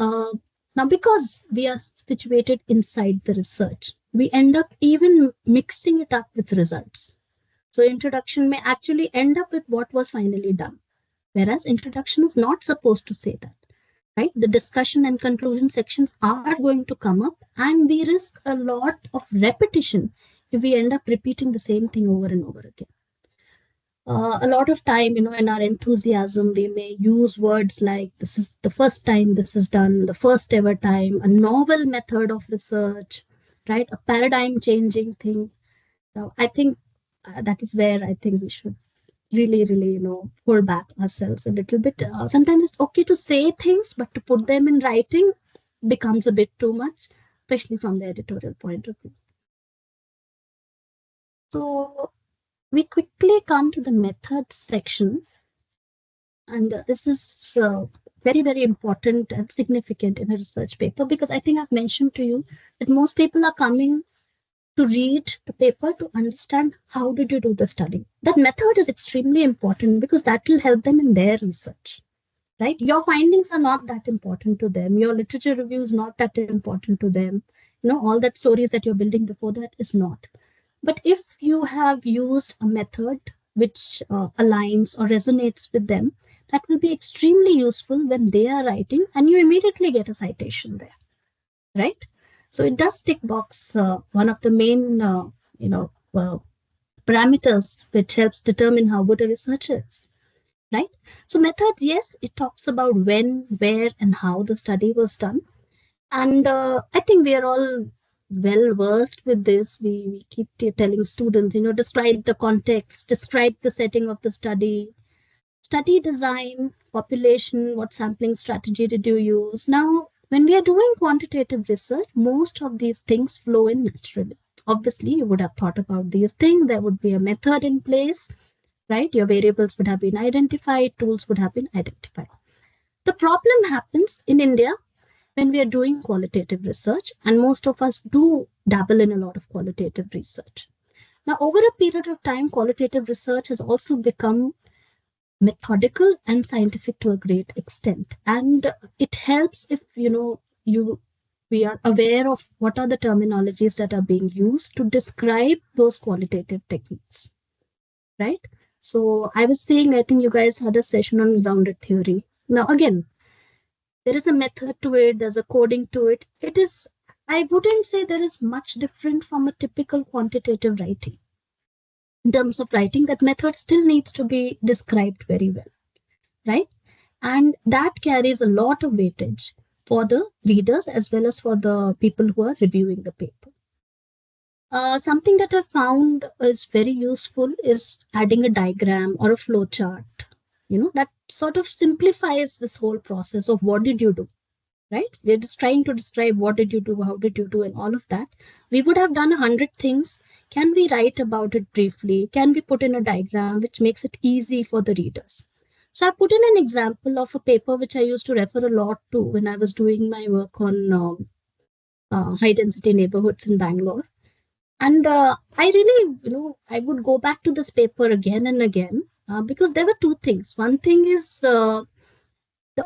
now, because we are situated inside the research, we end up even mixing it up with results. So introduction may actually end up with what was finally done, whereas introduction is not supposed to say that, right? The discussion and conclusion sections are going to come up and we risk a lot of repetition if we end up repeating the same thing over and over again. A lot of time, in our enthusiasm, we may use words like this is the first time this is done, the first ever time, a novel method of research, right? A paradigm changing thing. Now, I think that is where I think we should really, really, pull back ourselves a little bit. Sometimes it's okay to say things, but to put them in writing becomes a bit too much, especially from the editorial point of view. So we quickly come to the methods section. And this is very, very important and significant in a research paper because I think I've mentioned to you that most people are coming to read the paper to understand how did you do the study. That method is extremely important because that will help them in their research, right? Your findings are not that important to them. Your literature review is not that important to them. All that stories that you're building before that is not. But if you have used a method which aligns or resonates with them, that will be extremely useful when they are writing and you immediately get a citation there, right? So it does tick box one of the main, parameters which helps determine how good a researcher is, right? So methods, yes, it talks about when, where, and how the study was done. And I think we are all well versed with this. We keep telling students, describe the context, describe the setting of the study design, population, what sampling strategy did you use. Now, when we are doing quantitative research, most of these things flow in naturally. Obviously, you would have thought about these things. There would be a method in place, right? Your variables would have been identified, tools would have been identified. The problem happens in India when we are doing qualitative research, and most of us do dabble in a lot of qualitative research. Now, over a period of time, qualitative research has also become methodical and scientific to a great extent. And it helps if, we are aware of what are the terminologies that are being used to describe those qualitative techniques, right? So I was saying, I think you guys had a session on grounded theory. Now, again, there is a method to it, there's a coding to it. It is, I wouldn't say there is much different from a typical quantitative writing. in terms of writing, that method still needs to be described very well, right? And that carries a lot of weightage for the readers as well as for the people who are reviewing the paper. Something that I found is very useful is adding a diagram or a flow chart, that sort of simplifies this whole process of what did you do, right? We're just trying to describe what did you do, how did you do, and all of that. We would have done 100 things. Can we write about it briefly? Can we put in a diagram which makes it easy for the readers? So I put in an example of a paper which I used to refer a lot to when I was doing my work on high density neighborhoods in Bangalore. And I really, I would go back to this paper again and again because there were two things. One thing is the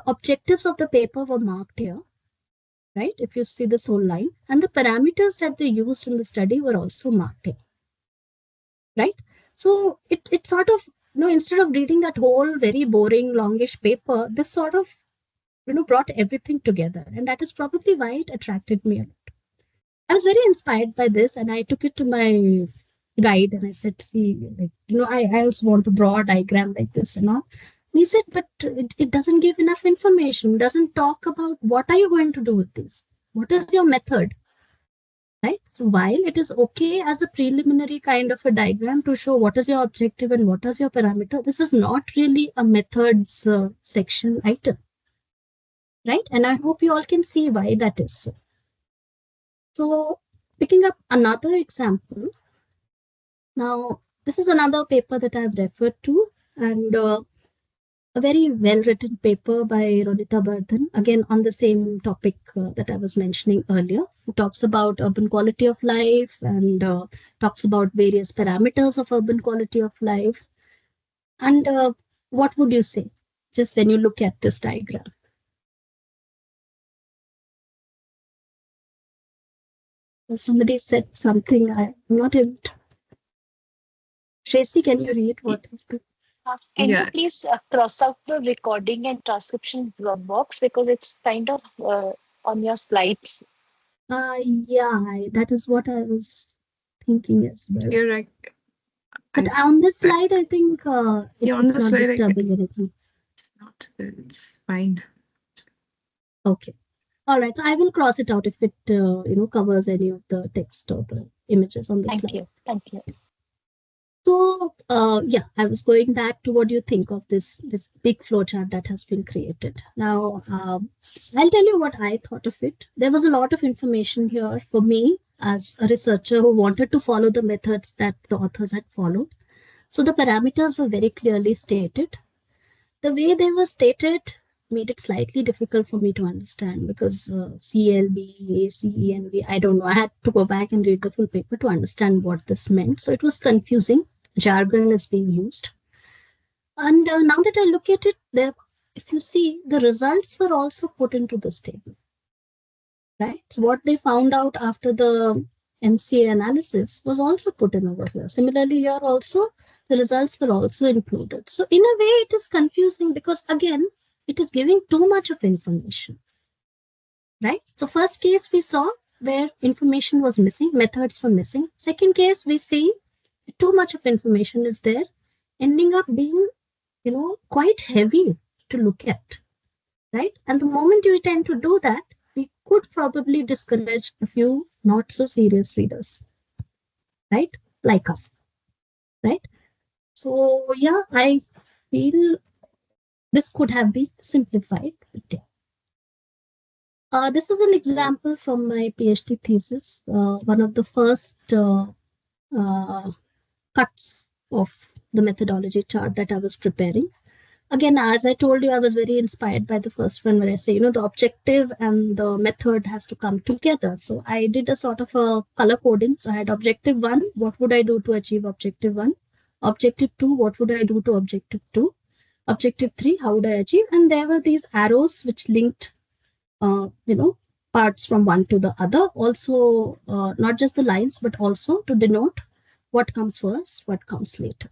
objectives of the paper were marked here, right? If you see this whole line, and the parameters that they used in the study were also marked here, right? So it sort of, instead of reading that whole very boring, longish paper, this sort of, brought everything together. And that is probably why it attracted me a lot. I was very inspired by this, and I took it to my guide and I said, see, like, I also want to draw a diagram like this and all. And he said, but it doesn't give enough information, doesn't talk about what are you going to do with this? What is your method? Right? So while it is okay as a preliminary kind of a diagram to show what is your objective and what is your parameter, this is not really a methods section item. Right? And I hope you all can see why that is so. So picking up another example, now this is another paper that I've referred to, and a very well-written paper by Ronita Bardhan, again on the same topic that I was mentioning earlier. It talks about urban quality of life and talks about various parameters of urban quality of life. And what would you say, just when you look at this diagram? Somebody said something, I'm not able to. Tracy, can you read what is the... Can you Yeah, please cross out the recording and transcription box because it's kind of on your slides. Yeah, that is what I was thinking as well. you're right. But on this slide, I think Yeah, on it's the not slide, disturbing anything. it's fine. Okay. All right. So I will cross it out if it covers any of the text or the images on the Thank slide. you. Thank you. So yeah, I was going back to what do you think of this big flowchart that has been created. Now, I'll tell you what I thought of it. There was a lot of information here for me as a researcher who wanted to follow the methods that the authors had followed. So the parameters were very clearly stated. The way they were stated made it slightly difficult for me to understand because CLB, ACENV, I don't know. I had to go back and read the full paper to understand what this meant. So it was confusing. Jargon is being used. And now that I look at it, there, if you see, the results were also put into this table. Right? So what they found out after the MCA analysis was also put in over here. Similarly, here also, the results were also included. So in a way, it is confusing because, again, it is giving too much of information. Right? So first case we saw where information was missing, methods were missing. Second case, we see too much of information is there, ending up being, quite heavy to look at. Right? And the moment you tend to do that, we could probably discourage a few not so serious readers, right? Like us, right? So yeah, I feel this could have been simplified. This is an example from my PhD thesis, one of the first cuts of the methodology chart that I was preparing. Again, as I told you, I was very inspired by the first one where I say, the objective and the method has to come together. So I did a sort of a color coding. So I had objective 1, what would I do to achieve objective 1? Objective 2, what would I do to objective 2? Objective 3, how would I achieve? And there were these arrows which linked, parts from one to the other. Also, not just the lines, but also to denote what comes first, what comes later.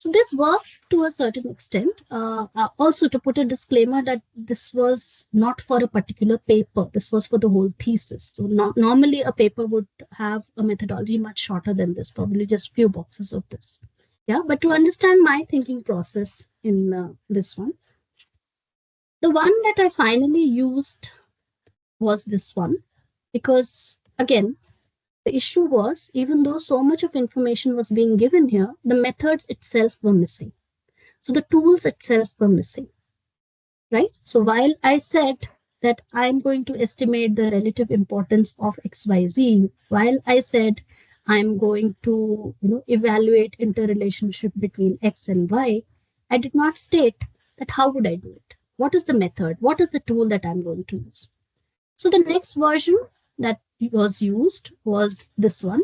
So this worked to a certain extent. Also, to put a disclaimer that this was not for a particular paper. This was for the whole thesis. So normally a paper would have a methodology much shorter than this, probably just few boxes of this. Yeah, but to understand my thinking process in this one, the one that I finally used was this one, because again, the issue was, even though so much of information was being given here, the methods itself were missing. So the tools itself were missing, right? So while I said that I'm going to estimate the relative importance of XYZ, while I said I'm going to, evaluate interrelationship between X and Y, I did not state that how would I do it? What is the method? What is the tool that I'm going to use? So the next version that was used was this one,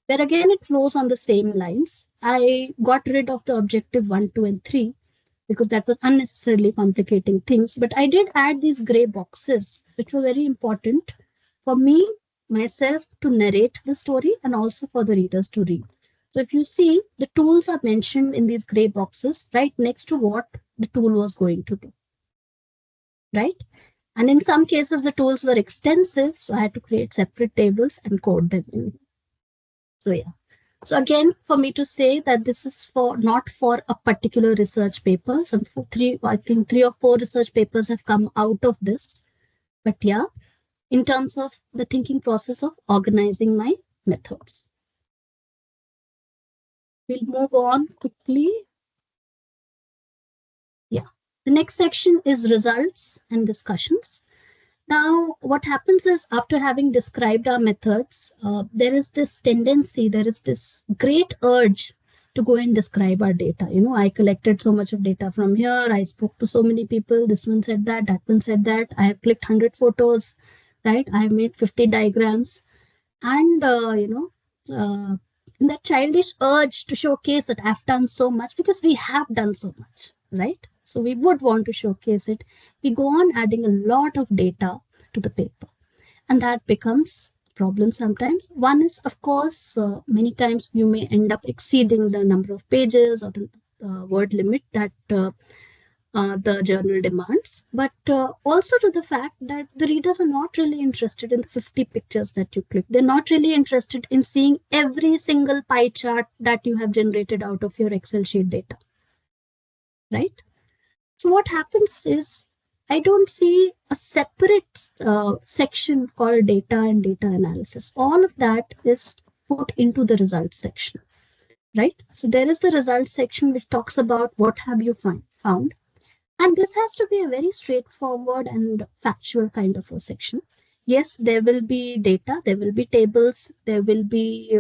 where again it flows on the same lines. I got rid of the objective 1, 2, and 3 because that was unnecessarily complicating things. But I did add these gray boxes, which were very important for me, myself, to narrate the story and also for the readers to read. So if you see, the tools are mentioned in these gray boxes right next to what the tool was going to do, right? And in some cases, the tools were extensive, so I had to create separate tables and code them in. So yeah. So again, for me to say that this is for not for a particular research paper. So I think 3 or 4 research papers have come out of this. But yeah, in terms of the thinking process of organizing my methods. We'll move on quickly. Yeah. The next section is results and discussions. Now, what happens is, after having described our methods, there is this tendency, there is this great urge to go and describe our data. I collected so much of data from here. I spoke to so many people. This one said that one said that. I have clicked 100 photos, right? I have made 50 diagrams. And, that childish urge to showcase that I've done so much, because we have done so much, right? So we would want to showcase it. We go on adding a lot of data to the paper, and that becomes a problem sometimes. One is, of course, many times you may end up exceeding the number of pages or the word limit that the journal demands, but also to the fact that the readers are not really interested in the 50 pictures that you click. They're not really interested in seeing every single pie chart that you have generated out of your Excel sheet data, right? So what happens is, I don't see a separate section called data and data analysis. All of that is put into the results section, right? So there is the results section which talks about what have you found. And this has to be a very straightforward and factual kind of a section. Yes, there will be data, there will be tables, there will be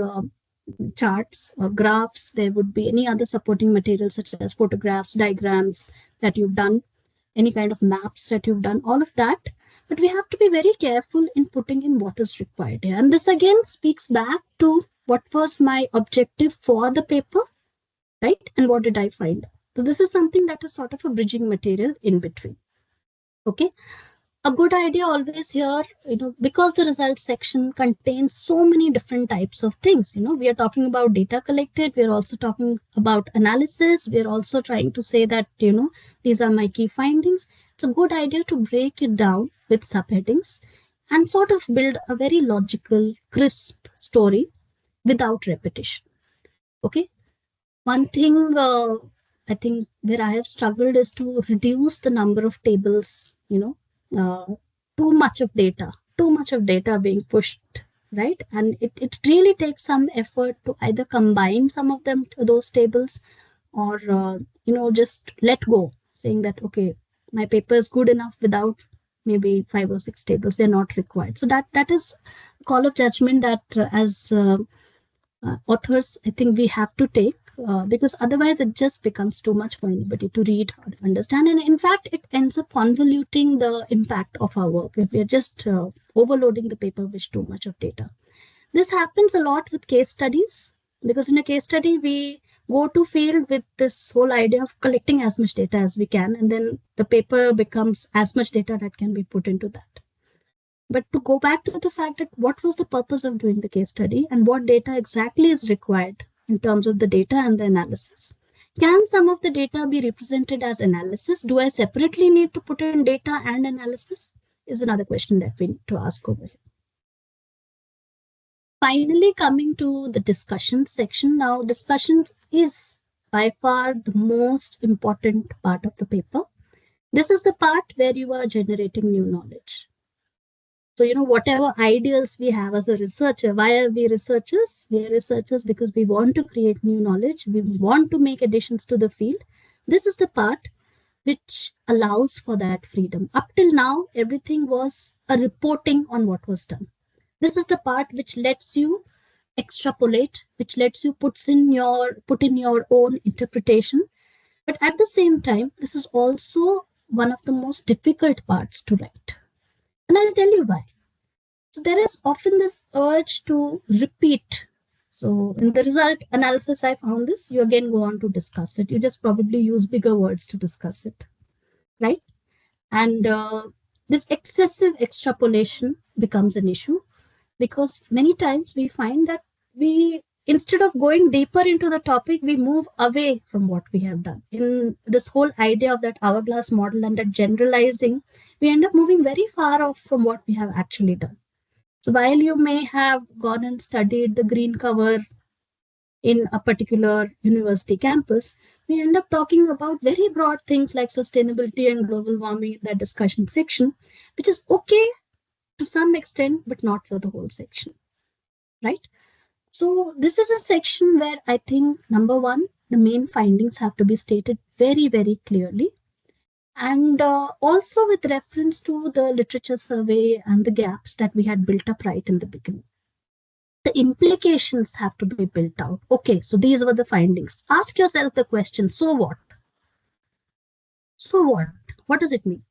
charts or graphs, there would be any other supporting materials such as photographs, diagrams that you've done, any kind of maps that you've done, all of that. But we have to be very careful in putting in what is required here. And this again speaks back to what was my objective for the paper, right? And what did I find? So this is something that is sort of a bridging material in between. Okay. A good idea always here, because the results section contains so many different types of things. We are talking about data collected. We are also talking about analysis. We are also trying to say that, these are my key findings. It's a good idea to break it down with subheadings and sort of build a very logical, crisp story without repetition. Okay. One thing I think where I have struggled is to reduce the number of tables, too much of data being pushed, right? And it really takes some effort to either combine some of them to those tables, or, just let go, saying that, okay, my paper is good enough without maybe 5 or 6 tables. They're not required. So that is a call of judgment that as authors, I think we have to take, because otherwise it just becomes too much for anybody to read or understand. And in fact, it ends up convoluting the impact of our work if we're just overloading the paper with too much of data. This happens a lot with case studies, because in a case study, we go to field with this whole idea of collecting as much data as we can, and then the paper becomes as much data that can be put into that. But to go back to the fact that what was the purpose of doing the case study and what data exactly is required in terms of the data and the analysis. Can some of the data be represented as analysis? Do I separately need to put in data and analysis? Is another question that we need to ask over here. Finally, coming to the discussion section. Now, discussions is by far the most important part of the paper. This is the part where you are generating new knowledge. So, whatever ideas we have as a researcher, why are we researchers? We are researchers because we want to create new knowledge. We want to make additions to the field. This is the part which allows for that freedom. Up till now, everything was a reporting on what was done. This is the part which lets you extrapolate, which lets you put in your own interpretation. But at the same time, this is also one of the most difficult parts to write. And I'll tell you why. So there is often this urge to repeat. So in the result analysis, I found this, you again go on to discuss it. You just probably use bigger words to discuss it, right? And this excessive extrapolation becomes an issue because many times we find that instead of going deeper into the topic, we move away from what we have done. In this whole idea of that hourglass model and that generalizing, we end up moving very far off from what we have actually done. So while you may have gone and studied the green cover in a particular university campus, we end up talking about very broad things like sustainability and global warming in that discussion section, which is okay to some extent, but not for the whole section, right? So this is a section where I think, number one, the main findings have to be stated very, very clearly. And also with reference to the literature survey and the gaps that we had built up right in the beginning. The implications have to be built out. Okay, so these were the findings. Ask yourself the question, so what? So what? What does it mean?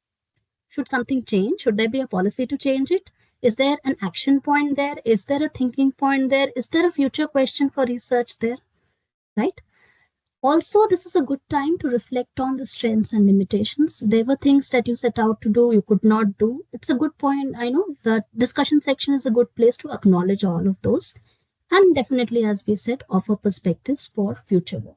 Should something change? Should there be a policy to change it? Is there an action point there? Is there a thinking point there? Is there a future question for research there? Right? Also, this is a good time to reflect on the strengths and limitations. There were things that you set out to do, you could not do. It's a good point. I know the discussion section is a good place to acknowledge all of those. And definitely, as we said, offer perspectives for future work.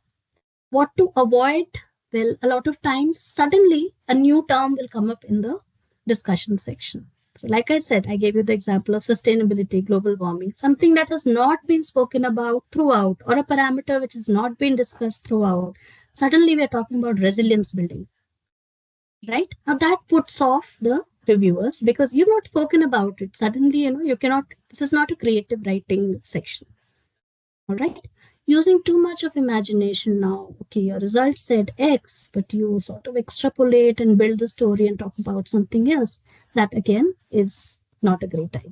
What to avoid? Well, a lot of times, suddenly a new term will come up in the discussion section. So like I said, I gave you the example of sustainability, global warming, something that has not been spoken about throughout, or a parameter which has not been discussed throughout. Suddenly we're talking about resilience building, right? Now that puts off the reviewers because you've not spoken about it. Suddenly, you cannot, this is not a creative writing section. All right. Using too much of imagination now. Okay, your result said X, but you sort of extrapolate and build the story and talk about something else. That again is not a great idea.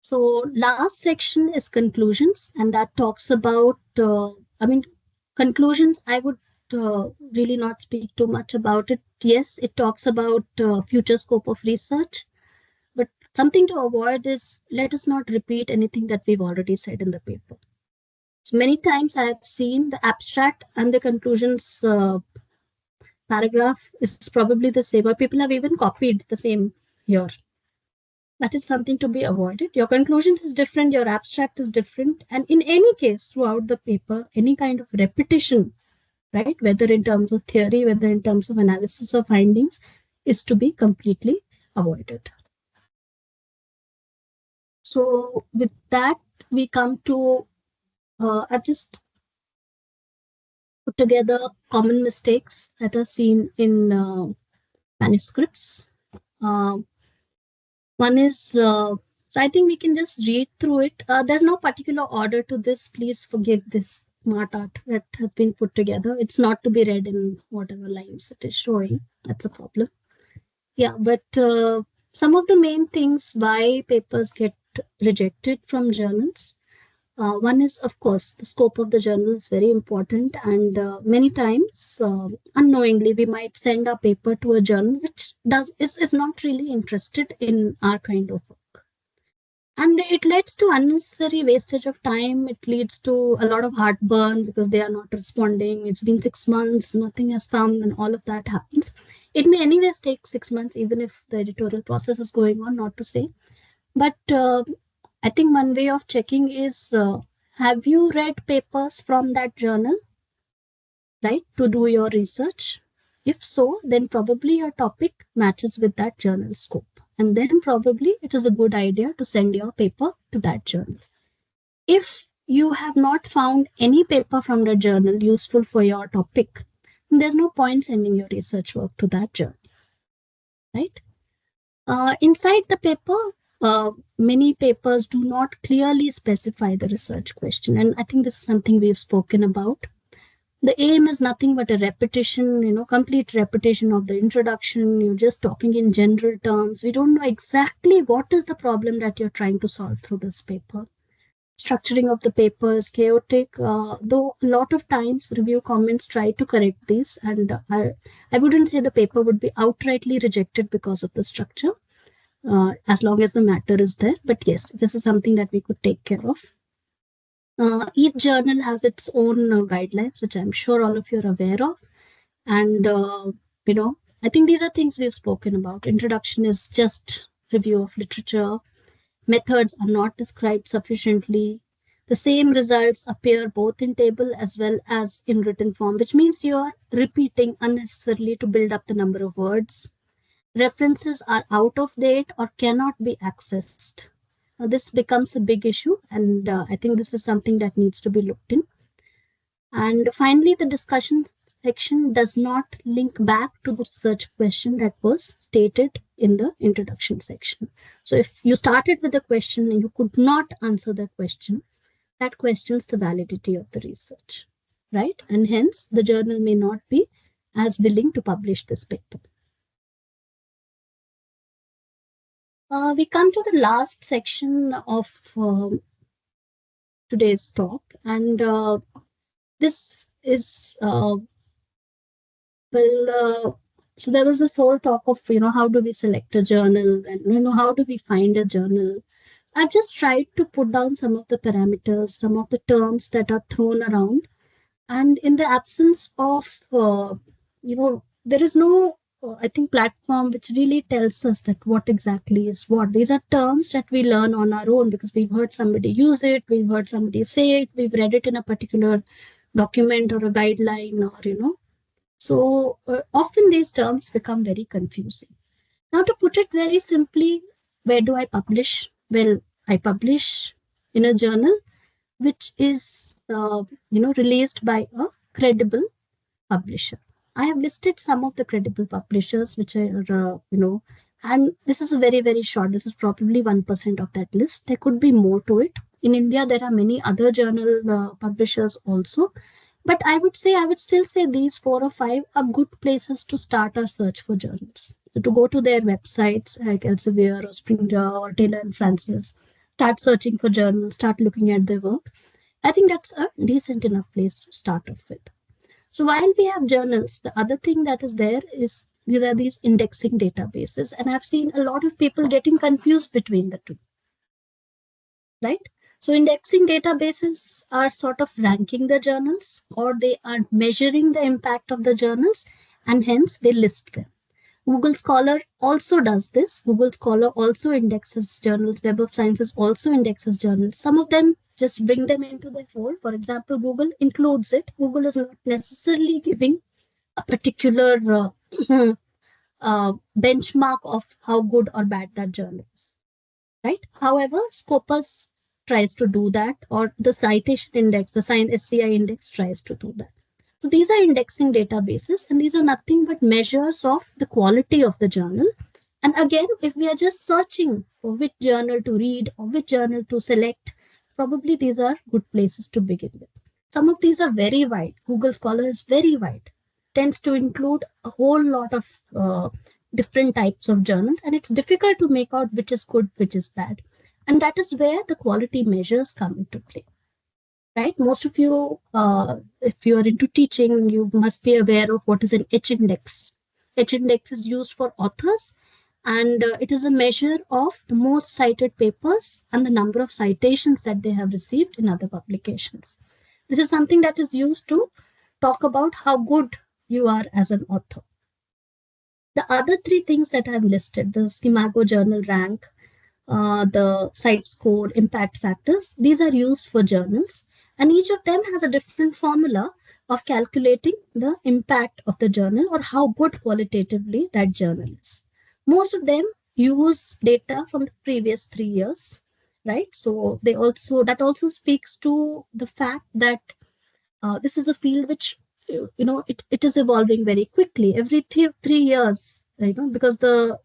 So last section is conclusions, and that talks about, conclusions, I would really not speak too much about it. Yes, it talks about future scope of research, but something to avoid is let us not repeat anything that we've already said in the paper. So many times I have seen the abstract and the conclusions paragraph is probably the same, or people have even copied the same here. That is something to be avoided. Your conclusions is different, your abstract is different. And in any case, throughout the paper, any kind of repetition, right, whether in terms of theory, whether in terms of analysis or findings, is to be completely avoided. So with that, we come to, I've just put together common mistakes that are seen in manuscripts. One is, so I think we can just read through it. There's no particular order to this. Please forgive this smart art that has been put together. It's not to be read in whatever lines it is showing. That's a problem. Yeah, but some of the main things why papers get rejected from journals. One is, of course, the scope of the journal is very important, and many times, unknowingly, we might send our paper to a journal which is not really interested in our kind of work, and it leads to unnecessary wastage of time. It leads to a lot of heartburn because they are not responding. It's been 6 months, nothing has come, and all of that happens. It may anyways take 6 months, even if the editorial process is going on. Not to say, but I think one way of checking is have you read papers from that journal, right, to do your research? If so, then probably your topic matches with that journal scope. And then probably it is a good idea to send your paper to that journal. If you have not found any paper from the journal useful for your topic, there's no point sending your research work to that journal, right? Inside the paper, many papers do not clearly specify the research question. And I think this is something we've spoken about. The aim is nothing but a repetition, complete repetition of the introduction. You're just talking in general terms. We don't know exactly what is the problem that you're trying to solve through this paper. Structuring of the paper is chaotic, though a lot of times review comments try to correct these. And I wouldn't say the paper would be outrightly rejected because of the structure, as long as the matter is there. But yes, this is something that we could take care of. Each journal has its own guidelines, which I'm sure all of you are aware of. And, I think these are things we've spoken about. Introduction is just review of literature. Methods are not described sufficiently. The same results appear both in table as well as in written form, which means you're repeating unnecessarily to build up the number of words. References are out of date or cannot be accessed. This becomes a big issue, and I think this is something that needs to be looked in. And finally, the discussion section does not link back to the research question that was stated in the introduction section. So if you started with a question and you could not answer that questions the validity of the research, right? And hence, the journal may not be as willing to publish this paper. We come to the last section of today's talk, and this is so there was this whole talk of how do we select a journal, and how do we find a journal. I've just tried to put down some of the parameters, some of the terms that are thrown around, and in the absence of there is no I think platform which really tells us that what exactly is what. These are terms that we learn on our own because we've heard somebody use it, we've heard somebody say it, we've read it in a particular document or a guideline, or so often these terms become very confusing. Now, to put it very simply, where do I publish? Well, I publish in a journal which is released by a credible publisher. I have listed some of the credible publishers which are and this is a very, very short. This is probably 1% of that list. There could be more to it. In India, there are many other journal publishers also. But I would still say these 4 or 5 are good places to start our search for journals. So to go to their websites like Elsevier or Springer or Taylor and Francis, start searching for journals, start looking at their work. I think that's a decent enough place to start off with. So while we have journals, the other thing that is there is these are these indexing databases. And I've seen a lot of people getting confused between the two, right? So indexing databases are sort of ranking the journals, or they are measuring the impact of the journals, and hence they list them. Google Scholar also does this. Google Scholar also indexes journals. Web of Sciences also indexes journals. Some of them just bring them into their fold. For example, Google includes it. Google is not necessarily giving a particular benchmark of how good or bad that journal is, right? However, Scopus tries to do that, or the citation index, the Science SCI index tries to do that. So these are indexing databases, and these are nothing but measures of the quality of the journal. And again, if we are just searching for which journal to read or which journal to select, probably these are good places to begin with. Some of these are very wide. Google Scholar is very wide, tends to include a whole lot of different types of journals, and it's difficult to make out which is good, which is bad. And that is where the quality measures come into play. Right? Most of you, if you are into teaching, you must be aware of what is an H index. H index is used for authors, and it is a measure of the most cited papers and the number of citations that they have received in other publications. This is something that is used to talk about how good you are as an author. The other 3 things that I've listed, the Scimago Journal Rank, the site score, impact factors. These are used for journals, and each of them has a different formula of calculating the impact of the journal or how good qualitatively that journal is. Most of them use data from the previous 3 years, right? So they also that also speaks to the fact that this is a field which it is evolving very quickly every 3 years, because the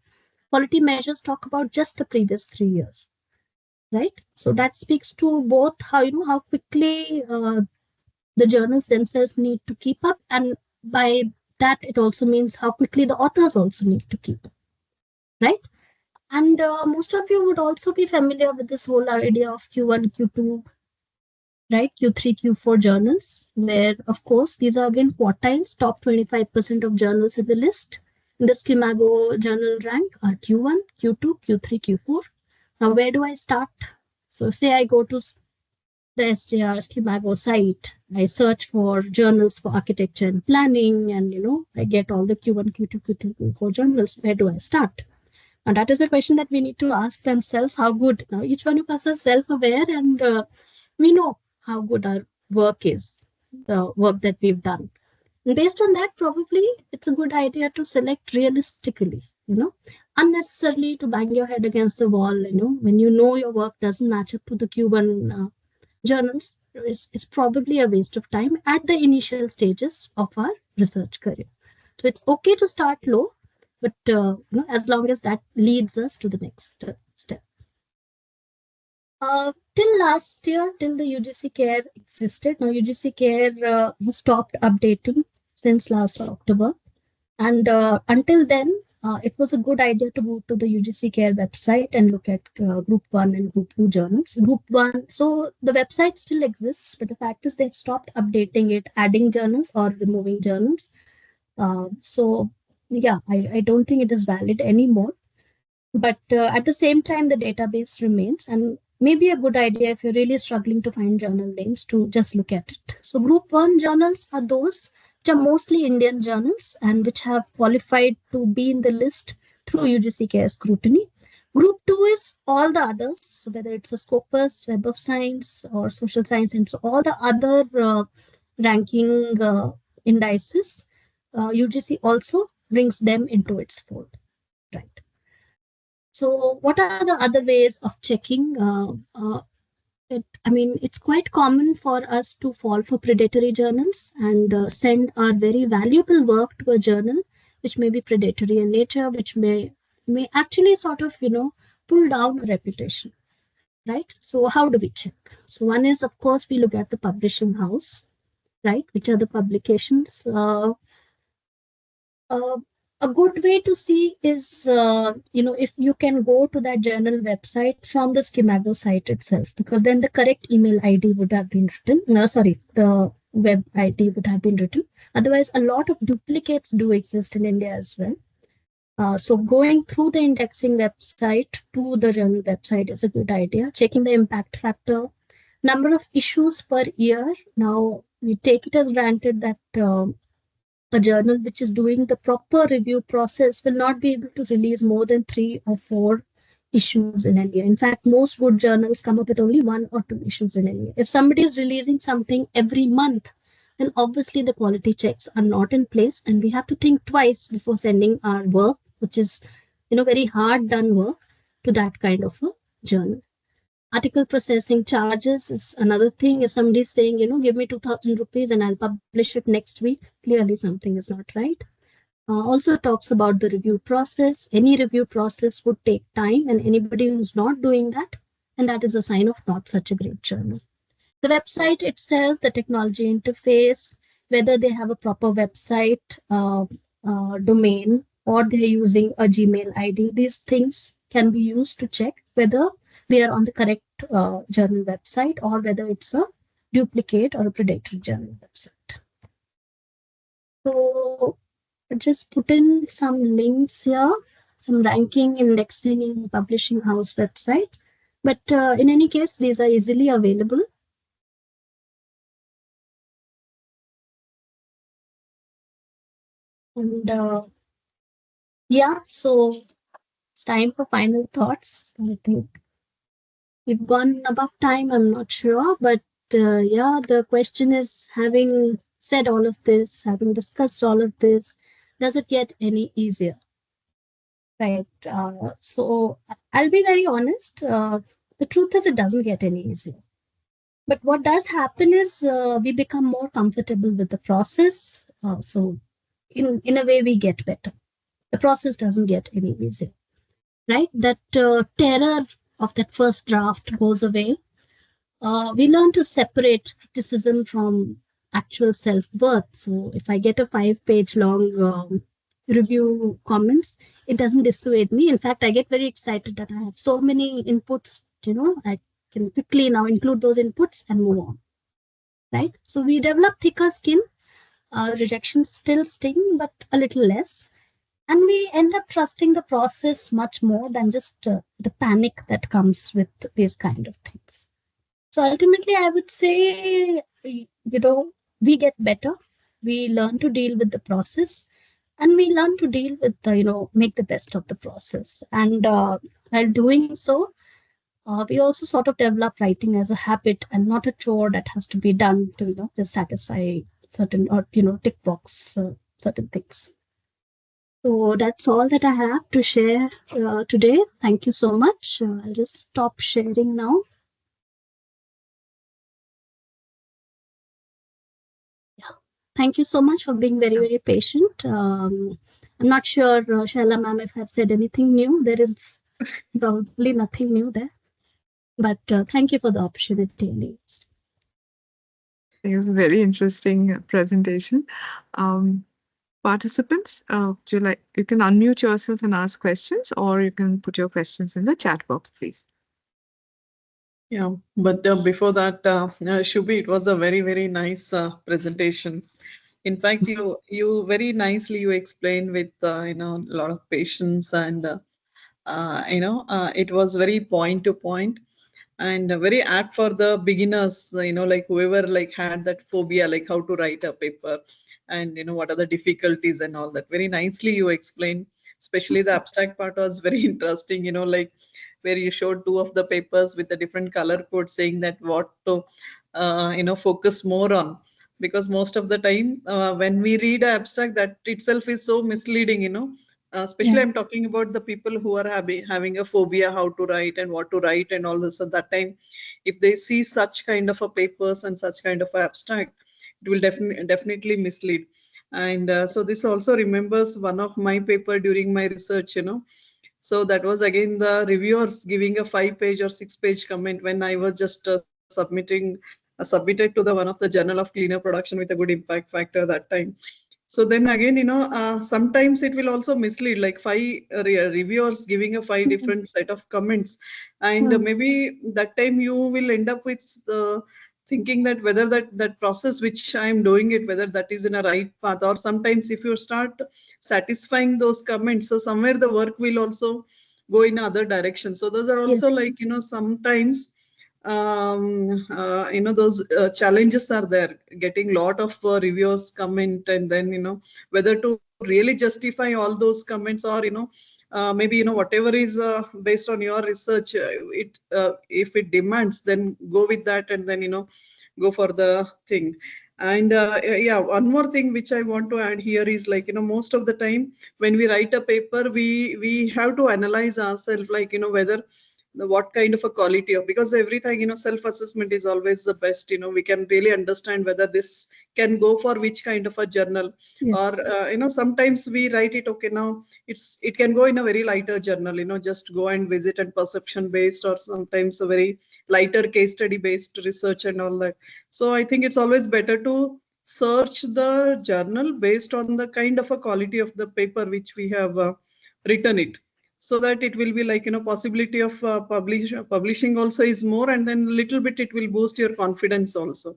quality measures talk about just the previous 3 years, right? So that speaks to both how quickly the journals themselves need to keep up, and by that it also means how quickly the authors also need to keep up, right? And most of you would also be familiar with this whole idea of Q1, Q2, right? Q3, Q4 journals, where of course these are again quartiles, top 25% of journals in the list. In the Schimago journal rank are Q1, Q2, Q3, Q4. Now, where do I start? So, say I go to the SJR Schimago site, I search for journals for architecture and planning, and I get all the Q1, Q2, Q3, Q4 journals. Where do I start? And that is a question that we need to ask themselves. How good? Now, each one of us is self-aware, and we know how good our work is, the work that we've done. And based on that, probably it's a good idea to select realistically, unnecessarily to bang your head against the wall, when your work doesn't match up to the Q1 journals, is probably a waste of time at the initial stages of our research career. So it's okay to start low, but as long as that leads us to the next step. Till last year, till the UGC Care existed, now UGC Care has stopped updating since last October. And until then, it was a good idea to go to the UGC Care website and look at Group 1 and Group 2 journals. Group 1, so the website still exists, but the fact is they've stopped updating it, adding journals or removing journals. So, yeah, I don't think it is valid anymore. But at the same time, the database remains, and maybe a good idea if you're really struggling to find journal names to just look at it. So Group 1 journals are those which are mostly Indian journals and which have qualified to be in the list through UGC Care scrutiny. Group 2 is all the others, so whether it's a Scopus, Web of Science, or Social Science, and so all the other ranking indices, UGC also brings them into its fold, right? So, what are the other ways of checking? It's quite common for us to fall for predatory journals and send our very valuable work to a journal which may be predatory in nature, which may actually sort of pull down a reputation, right? So, how do we check? So, one is, of course, we look at the publishing house, right? Which are the publications? Uh, a good way to see is, if you can go to that journal website from the Schimago site itself, because then the correct email ID would have been written. No, sorry, the web ID would have been written. Otherwise, a lot of duplicates do exist in India as well. So going through the indexing website to the journal website is a good idea. Checking the impact factor, number of issues per year. Now, we take it as granted that a journal which is doing the proper review process will not be able to release more than 3 or 4 issues in a year. In fact, most good journals come up with only 1 or 2 issues in a year. If somebody is releasing something every month, then obviously the quality checks are not in place, and we have to think twice before sending our work, which is very hard done work, to that kind of a journal. Article processing charges is another thing. If somebody's saying, give me 2,000 rupees and I'll publish it next week, clearly something is not right. Also talks about the review process. Any review process would take time, and anybody who's not doing that, and that is a sign of not such a great journal. The website itself, the technology interface, whether they have a proper website domain or they're using a Gmail ID, these things can be used to check whether we are on the correct journal website or whether it's a duplicate or a predatory journal website. So I just put in some links here, some ranking, indexing, and publishing house websites. But in any case, these are easily available. And yeah, so it's time for final thoughts. I think we've gone above time, I'm not sure, but yeah, the question is, having said all of this, having discussed all of this, does it get any easier? Right. So I'll be very honest. The truth is, it doesn't get any easier. But what does happen is we become more comfortable with the process. So in a way, we get better. The process doesn't get any easier, right? That terror of that first draft goes away. We learn to separate criticism from actual self worth. So if I get a 5 page long review comments, it doesn't dissuade me. In fact, I get very excited that I have so many inputs, I can quickly now include those inputs and move on, right? So we develop thicker skin. Rejections still sting, but a little less. And we end up trusting the process much more than just the panic that comes with these kind of things. So ultimately, I would say, we get better. We learn to deal with the process, and we learn to deal with make the best of the process. And while doing so, we also sort of develop writing as a habit and not a chore that has to be done to just satisfy certain, or tick box certain things. So that's all that I have to share today. Thank you so much. I'll just stop sharing now. Thank you so much for being very, very patient. I'm not sure, Shaila ma'am, if I've said anything new. There is probably nothing new there. But thank you for the opportunity, Elise. It was a very interesting presentation. Participants, you can unmute yourself and ask questions, or you can put your questions in the chat box, please. Yeah, but before that, Shubhi, it was a very, very nice presentation. In fact, you very nicely you explained with a lot of patience, and it was very point to point, and very apt for the beginners, like whoever like had that phobia, like how to write a paper, and what are the difficulties and all that. Very nicely you explained. Especially the abstract part was very interesting, like where you showed two of the papers with a different color code, saying that what to focus more on, because most of the time when we read abstract, that itself is so misleading, especially Yeah. I'm talking about the people who are having a phobia how to write and what to write and all this. At that time, if they see such kind of a papers and such kind of a abstract, it will definitely mislead. And so this also remembers one of my paper during my research, so that was again the reviewers giving a 5 page or 6 page comment when I was just submitted to the one of the Journal of Cleaner Production with a good impact factor that time. So then again, sometimes it will also mislead, like five reviewers giving a five Mhm. different set of comments, and Mm. maybe that time you will end up with thinking that whether that process which I am doing it, whether that is in a right path, or sometimes if you start satisfying those comments, so somewhere the work will also go in other direction. So those are also Yes. like sometimes those challenges are there, getting lot of reviewers comment, and then whether to really justify all those comments, or maybe whatever is based on your research, it if it demands, then go with that, and then go for the thing. And yeah, one more thing which I want to add here is, like most of the time when we write a paper, we have to analyze ourselves, like whether what kind of a quality of, because everything self assessment is always the best. We can really understand whether this can go for which kind of a journal, or Yes. sometimes we write it, okay, now it can go in a very lighter journal, just go and visit and perception based, or sometimes a very lighter case study based research and all that. So I think it's always better to search the journal based on the kind of a quality of the paper which we have written it, so that it will be like possibility of publishing also is more, and then little bit it will boost your confidence also.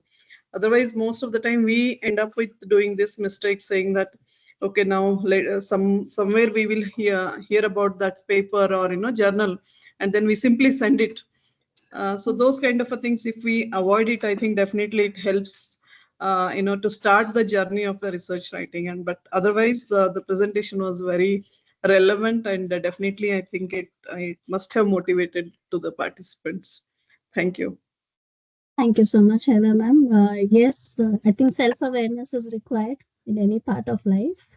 Otherwise, most of the time we end up with doing this mistake, saying that okay, now later somewhere we will hear about that paper or journal, and then we simply send it. So those kind of things, if we avoid it, I think definitely it helps to start the journey of the research writing. And but otherwise, the presentation was very relevant, and definitely I think it must have motivated to the participants. Thank you. Thank you so much, Hannah ma'am. Yes, I think self-awareness is required in any part of life.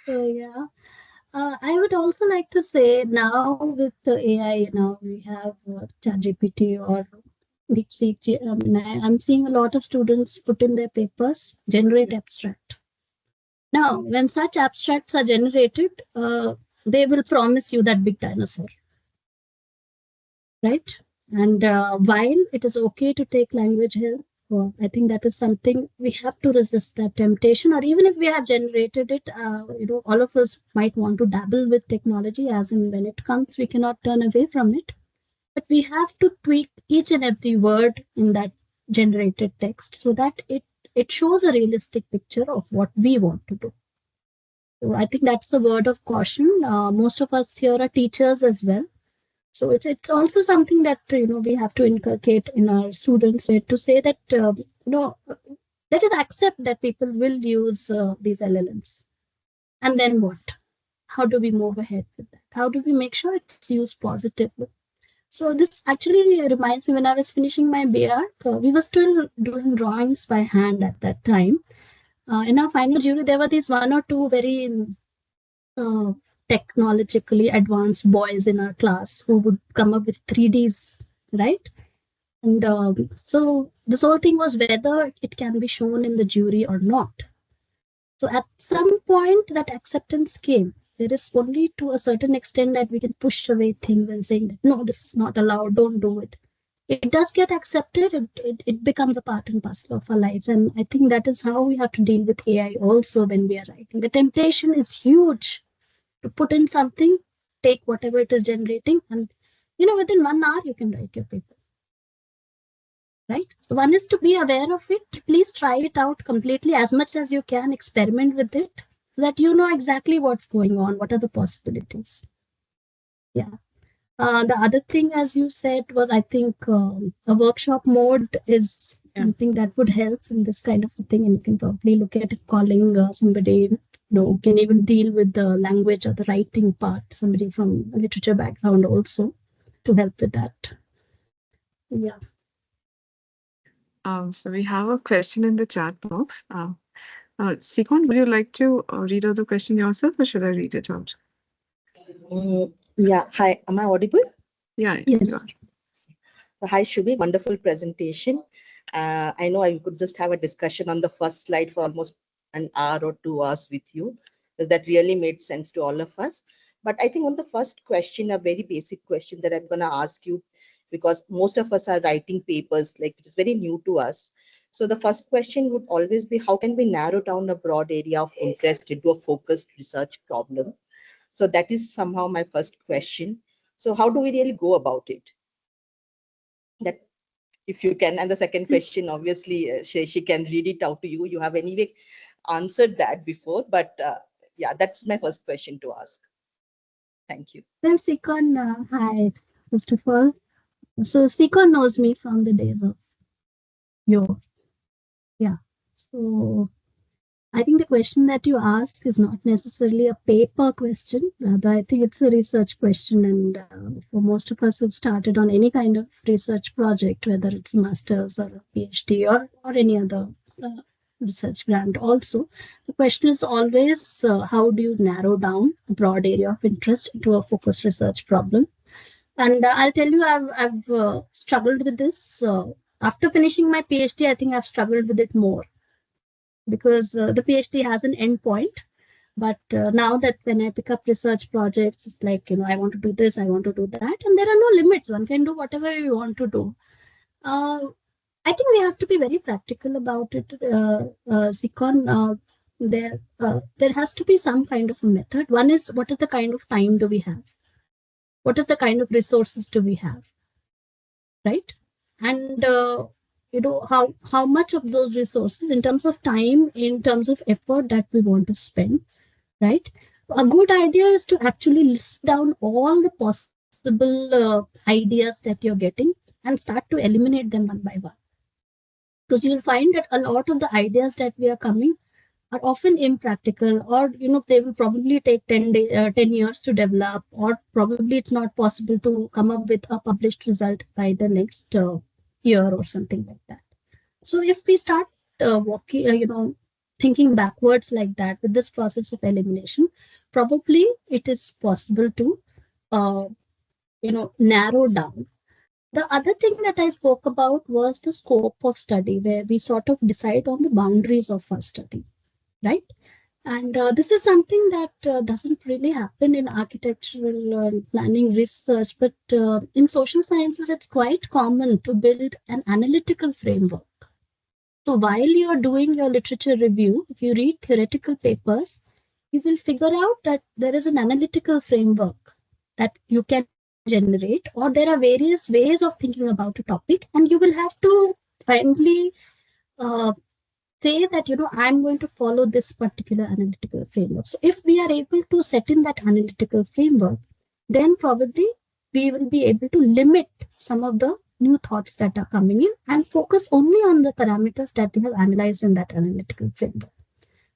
So yeah, I would also like to say now with the AI, now we have ChatGPT or DeepSeek. I'm seeing a lot of students put in their papers, generate abstract. Now, when such abstracts are generated, they will promise you that big dinosaur, right? And while it is okay to take language help, I think that is something we have to resist that temptation. Or even if we have generated it, all of us might want to dabble with technology, as in when it comes, we cannot turn away from it. But we have to tweak each and every word in that generated text so that it shows a realistic picture of what we want to do. So I think that's a word of caution. Most of us here are teachers as well. So it's also something that we have to inculcate in our students, to say that let us accept that people will use these LLMs, and then what? How do we move ahead with that? How do we make sure it's used positively? So this actually reminds me, when I was finishing my BR, we were still doing drawings by hand at that time. In our final jury, there were these one or two very uh, technologically advanced boys in our class who would come up with 3Ds, right? And so this whole thing was whether it can be shown in the jury or not. So at some point, that acceptance came. There is only to a certain extent that we can push away things and saying that, no, this is not allowed, don't do it. It does get accepted, it becomes a part and parcel of our lives. And I think that is how we have to deal with AI also when we are writing. The temptation is huge to put in something, take whatever it is generating, and within 1 hour you can write your paper, right? So one is to be aware of it. Please try it out completely as much as you can, experiment with it so that you know exactly what's going on, what are the possibilities. Yeah. The other thing, as you said, was I think a workshop mode is something that would help in this kind of a thing, and you can probably look at it, calling somebody, can even deal with the language or the writing part, somebody from a literature background also, to help with that. Yeah. So we have a question in the chat box. Sikon, would you like to read out the question yourself, or should I read it out? Yeah. Hi. Am I audible? Yeah. Yes. You are. So, hi, Shubhi. Wonderful presentation. I know I could just have a discussion on the first slide for almost an hour or 2 hours with you, because that really made sense to all of us. But I think on the first question, a very basic question that I'm going to ask you, because most of us are writing papers, which is very new to us. So the first question would always be, how can we narrow down a broad area of interest into a focused research problem? So that is somehow my first question. So how do we really go about it? That, if you can. And the second question, obviously, she can read it out to you. You have anyway answered that before, but yeah, that's my first question to ask. Thank you. Well, Sikon, hi, first of all. So Sikon knows me from the days of your, yeah. So I think the question that you ask is not necessarily a paper question. Rather, I think it's a research question. And for most of us who've started on any kind of research project, whether it's a master's or a PhD or any other research grant also, the question is always, how do you narrow down a broad area of interest into a focused research problem? And I'll tell you, I've struggled with this. After finishing my PhD, I think I've struggled with it more, because the PhD has an end point. But now that when I pick up research projects, it's like, I want to do this, I want to do that. And there are no limits. One can do whatever you want to do. I think we have to be very practical about it, Sikon. There has to be some kind of a method. One is, what is the kind of time do we have? What is the kind of resources do we have? Right? And how much of those resources, in terms of time, in terms of effort, that we want to spend, right? A good idea is to actually list down all the possible ideas that you're getting and start to eliminate them one by one, because you'll find that a lot of the ideas that we are coming are often impractical, or they will probably take 10 years to develop, or probably it's not possible to come up with a published result by the next year or something like that. So if we start walking, thinking backwards like that with this process of elimination, probably it is possible to uh, narrow down. The other thing that I spoke about was the scope of study, where we sort of decide on the boundaries of our study, right? And this is something that doesn't really happen in architectural planning research, but in social sciences, it's quite common to build an analytical framework. So while you are doing your literature review, if you read theoretical papers, you will figure out that there is an analytical framework that you can generate, or there are various ways of thinking about a topic, and you will have to finally uh, say that I'm going to follow this particular analytical framework. So if we are able to set in that analytical framework, then probably we will be able to limit some of the new thoughts that are coming in and focus only on the parameters that we have analyzed in that analytical framework.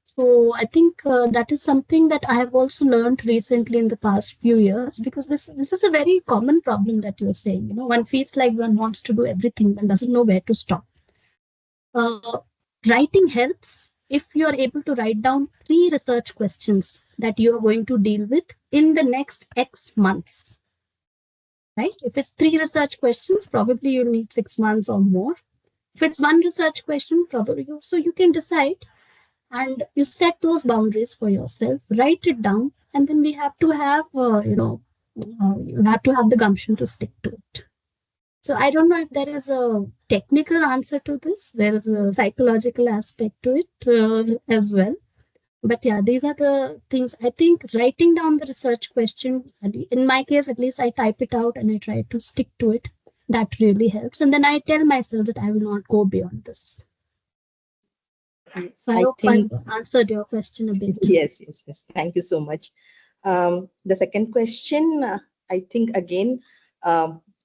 So I think that is something that I have also learned recently in the past few years, because this is a very common problem that you're saying. One feels like one wants to do everything and doesn't know where to stop. uh, Writing helps if you are able to write down 3 research questions that you are going to deal with in the next X months, right? If it's 3 research questions, probably you need 6 months or more. If it's 1 research question, probably so you can decide and you set those boundaries for yourself, write it down, and then we have to have, you have to have the gumption to stick to it. So I don't know if there is a technical answer to this. There is a psychological aspect to it as well. But yeah, these are the things. I think writing down the research question, in my case at least, I type it out and I try to stick to it. That really helps. And then I tell myself that I will not go beyond this. So I I hope think I've answered your question a bit. yes. Thank you so much. The second question, I think again,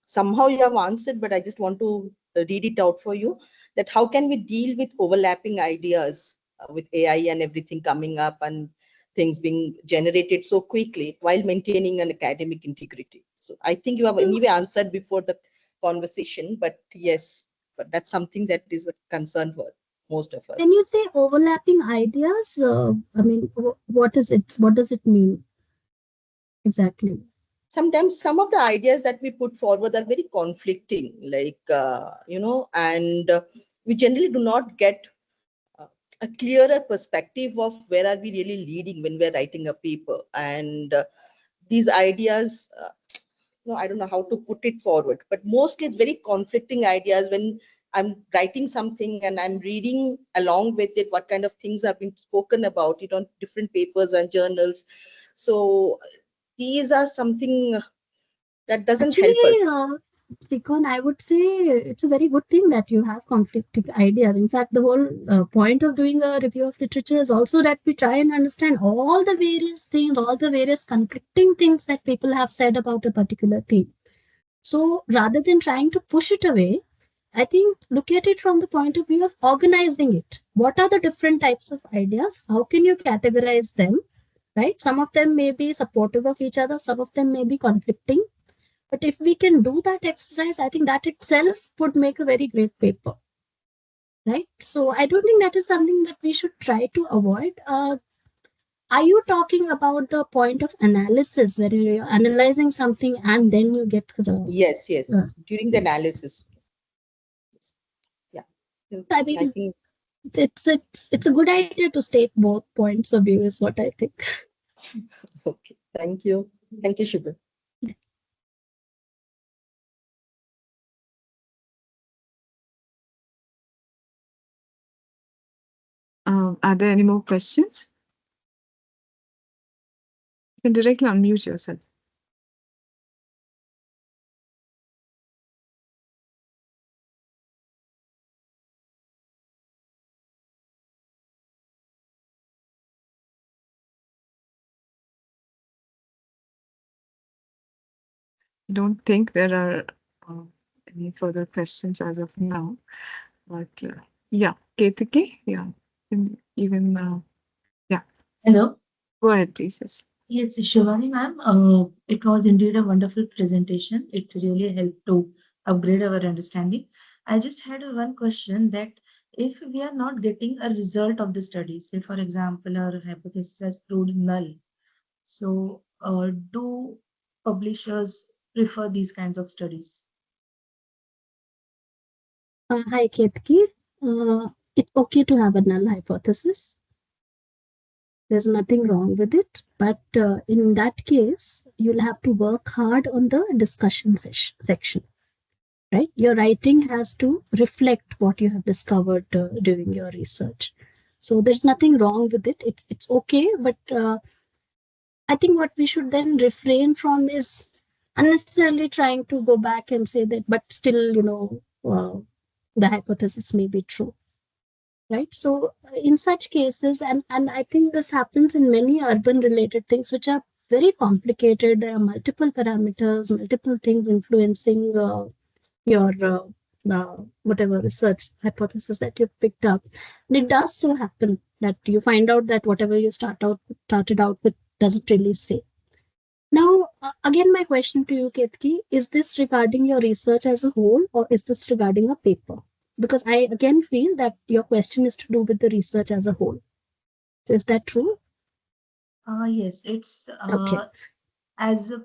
somehow you have answered, but I just want to read it out for you. That how can we deal with overlapping ideas with AI and everything coming up and things being generated so quickly while maintaining an academic integrity? So I think you have anyway answered before the conversation, but yes, but that's something that is a concern for most of us. When you say overlapping ideas, I mean, what is it? What does it mean exactly? Sometimes some of the ideas that we put forward are very conflicting, like and we generally do not get uh, a clearer perspective of where are we really leading when we're writing a paper. And these ideas, I don't know how to put it forward, but mostly it's very conflicting ideas when I'm writing something and I'm reading along with it what kind of things have been spoken about it on different papers and journals. So these are something that doesn't Actually, help us. Sikon, I would say it's a very good thing that you have conflicting ideas. In fact, the whole point of doing a review of literature is also that we try and understand all the various things, all the various conflicting things that people have said about a particular theme. So rather than trying to push it away, I think look at it from the point of view of organizing it. What are the different types of ideas? How can you categorize them? Right? Some of them may be supportive of each other, some of them may be conflicting. But if we can do that exercise, I think that itself would make a very great paper. Right? So I don't think that is something that we should try to avoid. Are you talking about the point of analysis where you're analyzing something and then you get Yes, during the yes. analysis. Yeah, I I mean, think it's a good idea to state both points of view, is what I think. okay. Thank you, Shubha. Are there any more questions? You can directly unmute yourself. I don't think there are any further questions as of now. But yeah, Ketike, yeah, you can Hello. Go ahead, please. Yes. Yes, Shivani ma'am, it was indeed a wonderful presentation. It really helped to upgrade our understanding. I just had one question that if we are not getting a result of the study, say for example, our hypothesis has proved null, so do publishers prefer these kinds of studies? Hi, Ketki. It's okay to have a null hypothesis. There's nothing wrong with it. But in that case, you'll have to work hard on the discussion section, right? Your writing has to reflect what you have discovered during your research. So there's nothing wrong with it. It's okay, but I think what we should then refrain from is unnecessarily trying to go back and say that, but still, the hypothesis may be true, right? So in such cases, and I think this happens in many urban related things which are very complicated. There are multiple parameters, multiple things influencing your whatever research hypothesis that you've picked up. And it does so happen that you find out that whatever you started out with doesn't really say. Now, again, my question to you, Ketki, is this regarding your research as a whole, or is this regarding a paper? Because I again feel that your question is to do with the research as a whole. So is that true? Yes, it's Okay, as a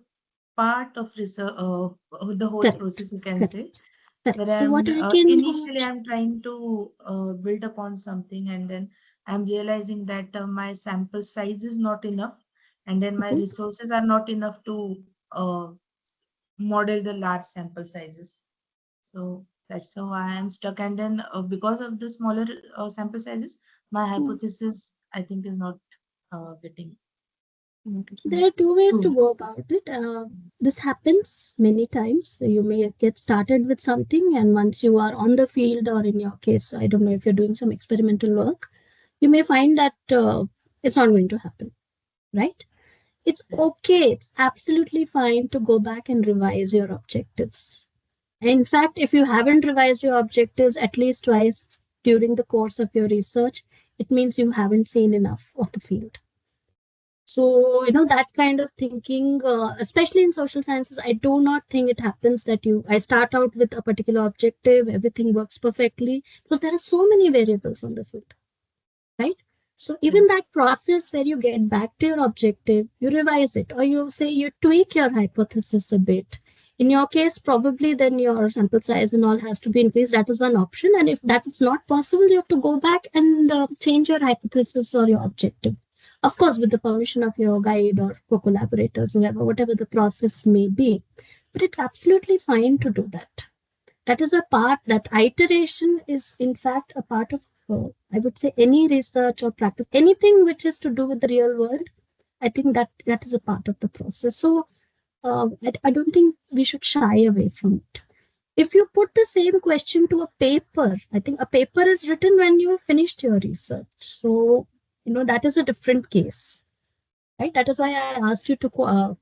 part of research, the whole correct, process, you can say. correct, correct. Where So what I'm I can initially I'm trying to build upon something, and then I'm realizing that my sample size is not enough, and then my okay. resources are not enough to model the large sample sizes. So that's how I am stuck. And then because of the smaller sample sizes, my Hmm. hypothesis I think is not getting There are two ways to true. go about it. This happens many times. You may get started with something, and once you are on the field, or in your case, I don't know if you're doing some experimental work, you may find that it's not going to happen, right? It's okay. It's absolutely fine to go back and revise your objectives. In fact, if you haven't revised your objectives at least twice during the course of your research, it means you haven't seen enough of the field. So, that kind of thinking, especially in social sciences, I do not think it happens that I start out with a particular objective, everything works perfectly, because there are so many variables on the field, right? So even that process where you get back to your objective, you revise it, or you say you tweak your hypothesis a bit. In your case, probably then your sample size and all has to be increased. That is one option. And if that is not possible, you have to go back and change your hypothesis or your objective. Of course, with the permission of your guide or co-collaborators, whoever, whatever the process may be. But it's absolutely fine to do that. That is a part, that iteration is in fact a part of I would say any research or practice, anything which is to do with the real world. I think that is a part of the process. So I don't think we should shy away from it. If you put the same question to a paper, I think a paper is written when you have finished your research. So that is a different case, right? That is why I asked you to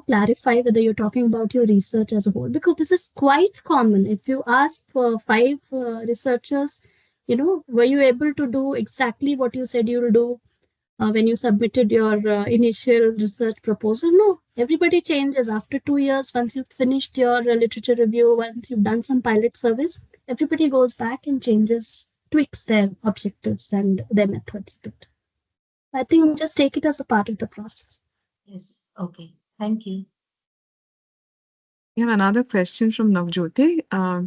clarify whether you're talking about your research as a whole, because this is quite common. If you ask for five researchers, were you able to do exactly what you said you'll do when you submitted your initial research proposal? No, everybody changes after 2 years. Once you've finished your literature review, once you've done some pilot surveys, everybody goes back and changes, tweaks their objectives and their methods. I think just take it as a part of the process. Yes. Okay. Thank you. We have another question from Navjyoti.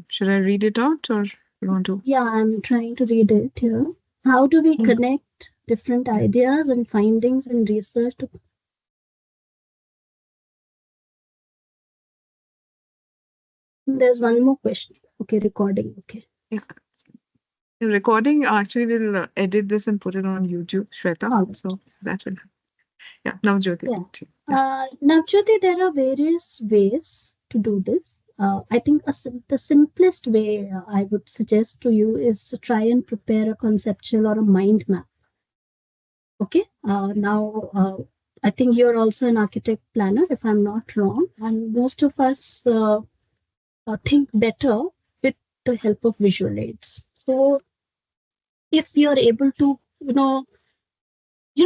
Should I read it out or you want to? Yeah, I'm trying to read it here. How do we connect different ideas and findings in research to... There's one more question. Okay, recording. Okay. Yeah. The recording, actually, we'll edit this and put it on YouTube, Shweta. Right. So that will. Yeah, Navjyoti. Yeah. Navjyoti, there are various ways to do this. I think the simplest way I would suggest to you is to try and prepare a conceptual or a mind map. Okay. Now, I think you're also an architect planner, if I'm not wrong, and most of us think better with the help of visual aids. So, if you're able to,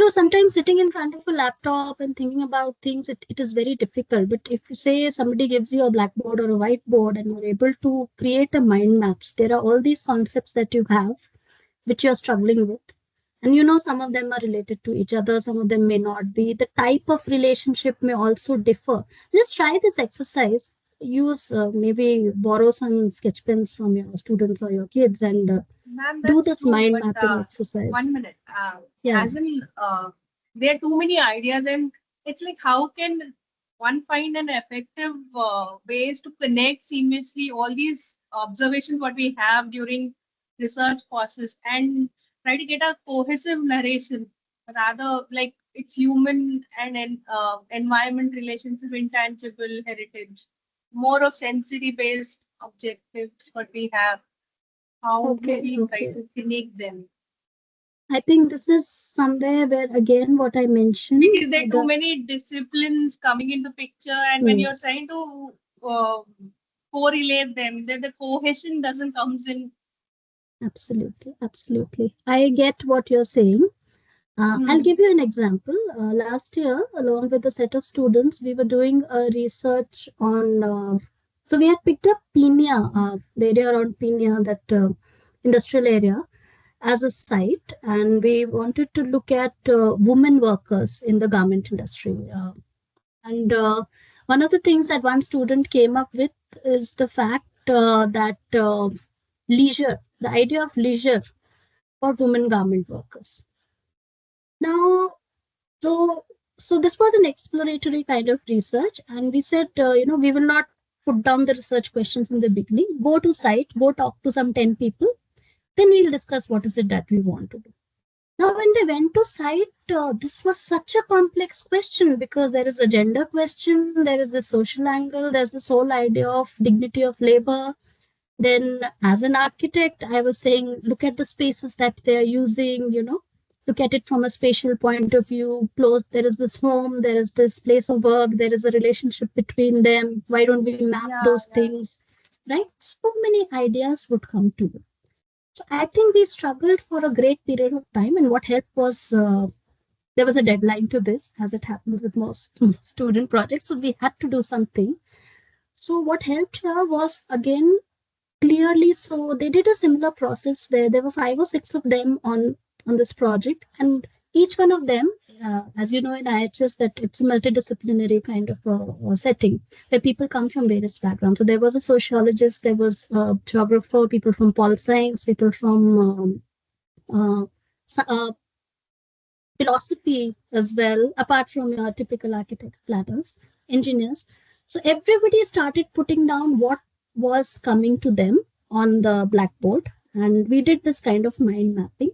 Sometimes sitting in front of a laptop and thinking about things, it is very difficult. But if you say somebody gives you a blackboard or a whiteboard and you're able to create a mind maps, there are all these concepts that you have which you're struggling with. And some of them are related to each other, some of them may not be. The type of relationship may also differ. Just try this exercise. Use maybe borrow some sketch pens from your students or your kids and Ma'am, do that's this true, mind but mapping exercise. 1 minute. Yeah, As in, there are too many ideas, and it's like, how can one find an effective ways to connect seamlessly all these observations what we have during research process and try to get a cohesive narration, rather like it's human and environment relationship, intangible heritage, more of sensory based objectives what we have. How do okay, we try okay. to connect them? I think this is somewhere where, again, what I mentioned. Because there are too many disciplines coming into picture, and when you're Yes, trying to correlate them, then the cohesion doesn't comes in. absolutely, absolutely. I get what you're saying. I'll give you an example. Last year, along with a set of students, we were doing a research on. So we had picked up Pina, the area around Pina, that industrial area, as a site, and we wanted to look at women workers in the garment industry. And one of the things that one student came up with is the fact that leisure, the idea of leisure for women garment workers. Now, so this was an exploratory kind of research, and we said, we will not put down the research questions in the beginning. Go to site, go talk to some 10 people, then we'll discuss what is it that we want to do. Now, when they went to site, this was such a complex question because there is a gender question, there is the social angle, there's this whole idea of dignity of labor. Then, as an architect, I was saying, look at the spaces that they're using, look at it from a spatial point of view. Close, there is this home, there is this place of work, there is a relationship between them. Why don't we map those things? Right? So many ideas would come to you. So I think we struggled for a great period of time, and what helped was there was a deadline to this, as it happens with most student projects. So we had to do something. So what helped here was, again, clearly, so they did a similar process where there were 5 or 6 of them on this project, and each one of them, as you know, in IHS, that it's a multidisciplinary kind of a setting where people come from various backgrounds. So there was a sociologist, there was a geographer, people from pol science, people from philosophy as well, apart from your typical architect, planners, engineers. So everybody started putting down what was coming to them on the blackboard, and we did this kind of mind mapping.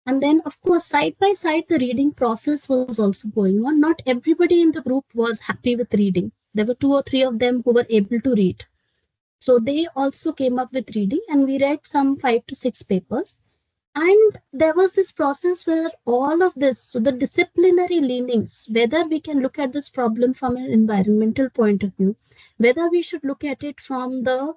And then, of course, side by side, the reading process was also going on. Not everybody in the group was happy with reading. There were 2 or 3 of them who were able to read. So they also came up with reading, and we read some 5 to 6 papers. And there was this process where all of this, so the disciplinary leanings, whether we can look at this problem from an environmental point of view, whether we should look at it from the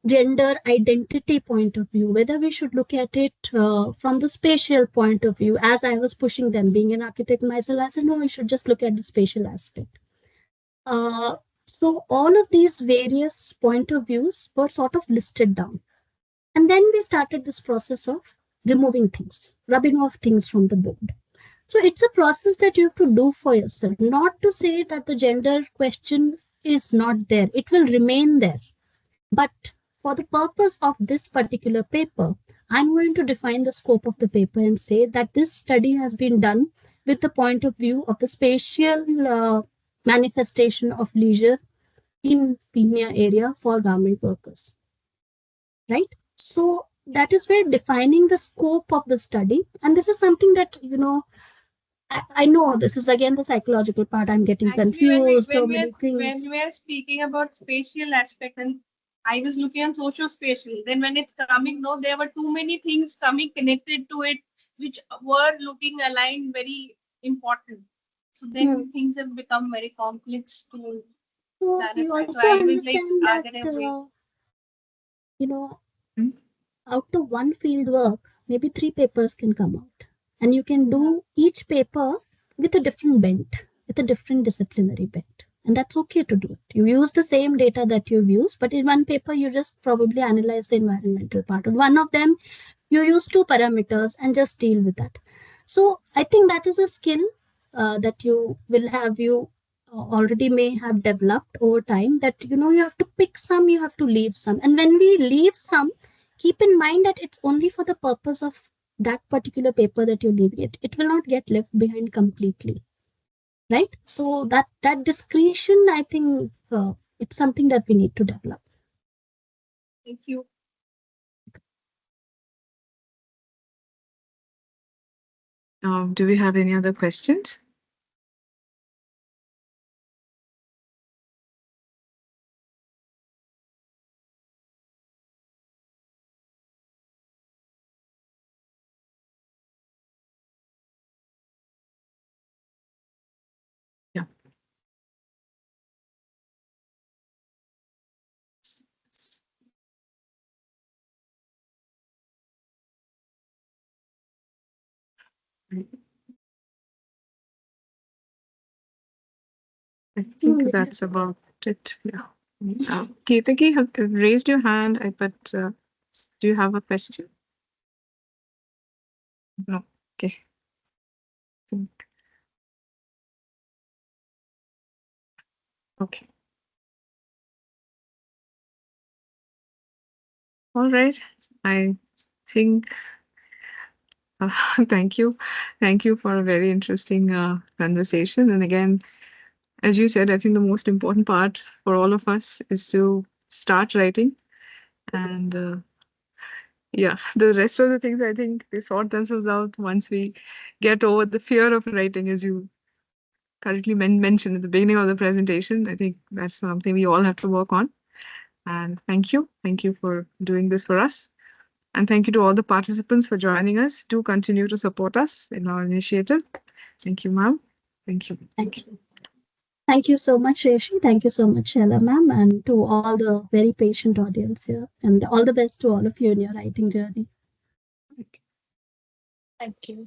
gender identity point of view, whether we should look at it from the spatial point of view, as I was pushing them, being an architect myself, I said, no, we should just look at the spatial aspect. So all of these various point of views were sort of listed down. And then we started this process of removing things, rubbing off things from the board. So it's a process that you have to do for yourself, not to say that the gender question is not there. It will remain there. But for the purpose of this particular paper, I'm going to define the scope of the paper and say that this study has been done with the point of view of the spatial manifestation of leisure in Pina area for garment workers, right? So that is where defining the scope of the study, and this is something that, I know this is again the psychological part. I'm getting Actually, confused. So when many things. we are speaking about spatial aspect, and I was looking at socio-spatial. Then when it's coming, no, there were too many things coming connected to it, which were looking aligned very important. So then things have become very complex to So plan you it. So also I was like, understand are that, there a way? out of one field work, maybe 3 papers can come out. and you can do each paper with a different bent, with a different disciplinary bent. And that's okay to do it. You use the same data that you've used, but in one paper, you just probably analyze the environmental part. On one of them, you use two parameters and just deal with that. So I think that is a skill that you already may have developed over time, that you have to pick some, you have to leave some. And when we leave some, keep in mind that it's only for the purpose of that particular paper that you're leaving it. It will not get left behind completely, right? So that discretion, I think, it's something that we need to develop. Thank you. Do we have any other questions? Yeah. I think that's about it. Yeah. Ketaki, have raised your hand, but do you have a question? No. Okay. Okay. All right. I think thank you. Thank you for a very interesting conversation. And again, as you said, I think the most important part for all of us is to start writing. And yeah, the rest of the things, I think they sort themselves out once we get over the fear of writing, as you currently mentioned at the beginning of the presentation. I think that's something we all have to work on. And thank you. Thank you for doing this for us. And thank you to all the participants for joining us. Do continue to support us in our initiative. Thank you, ma'am. Thank you. Thank you. Thank you so much, Reshi. Thank you so much, Sheila ma'am, and to all the very patient audience here. And all the best to all of you in your writing journey. Thank you.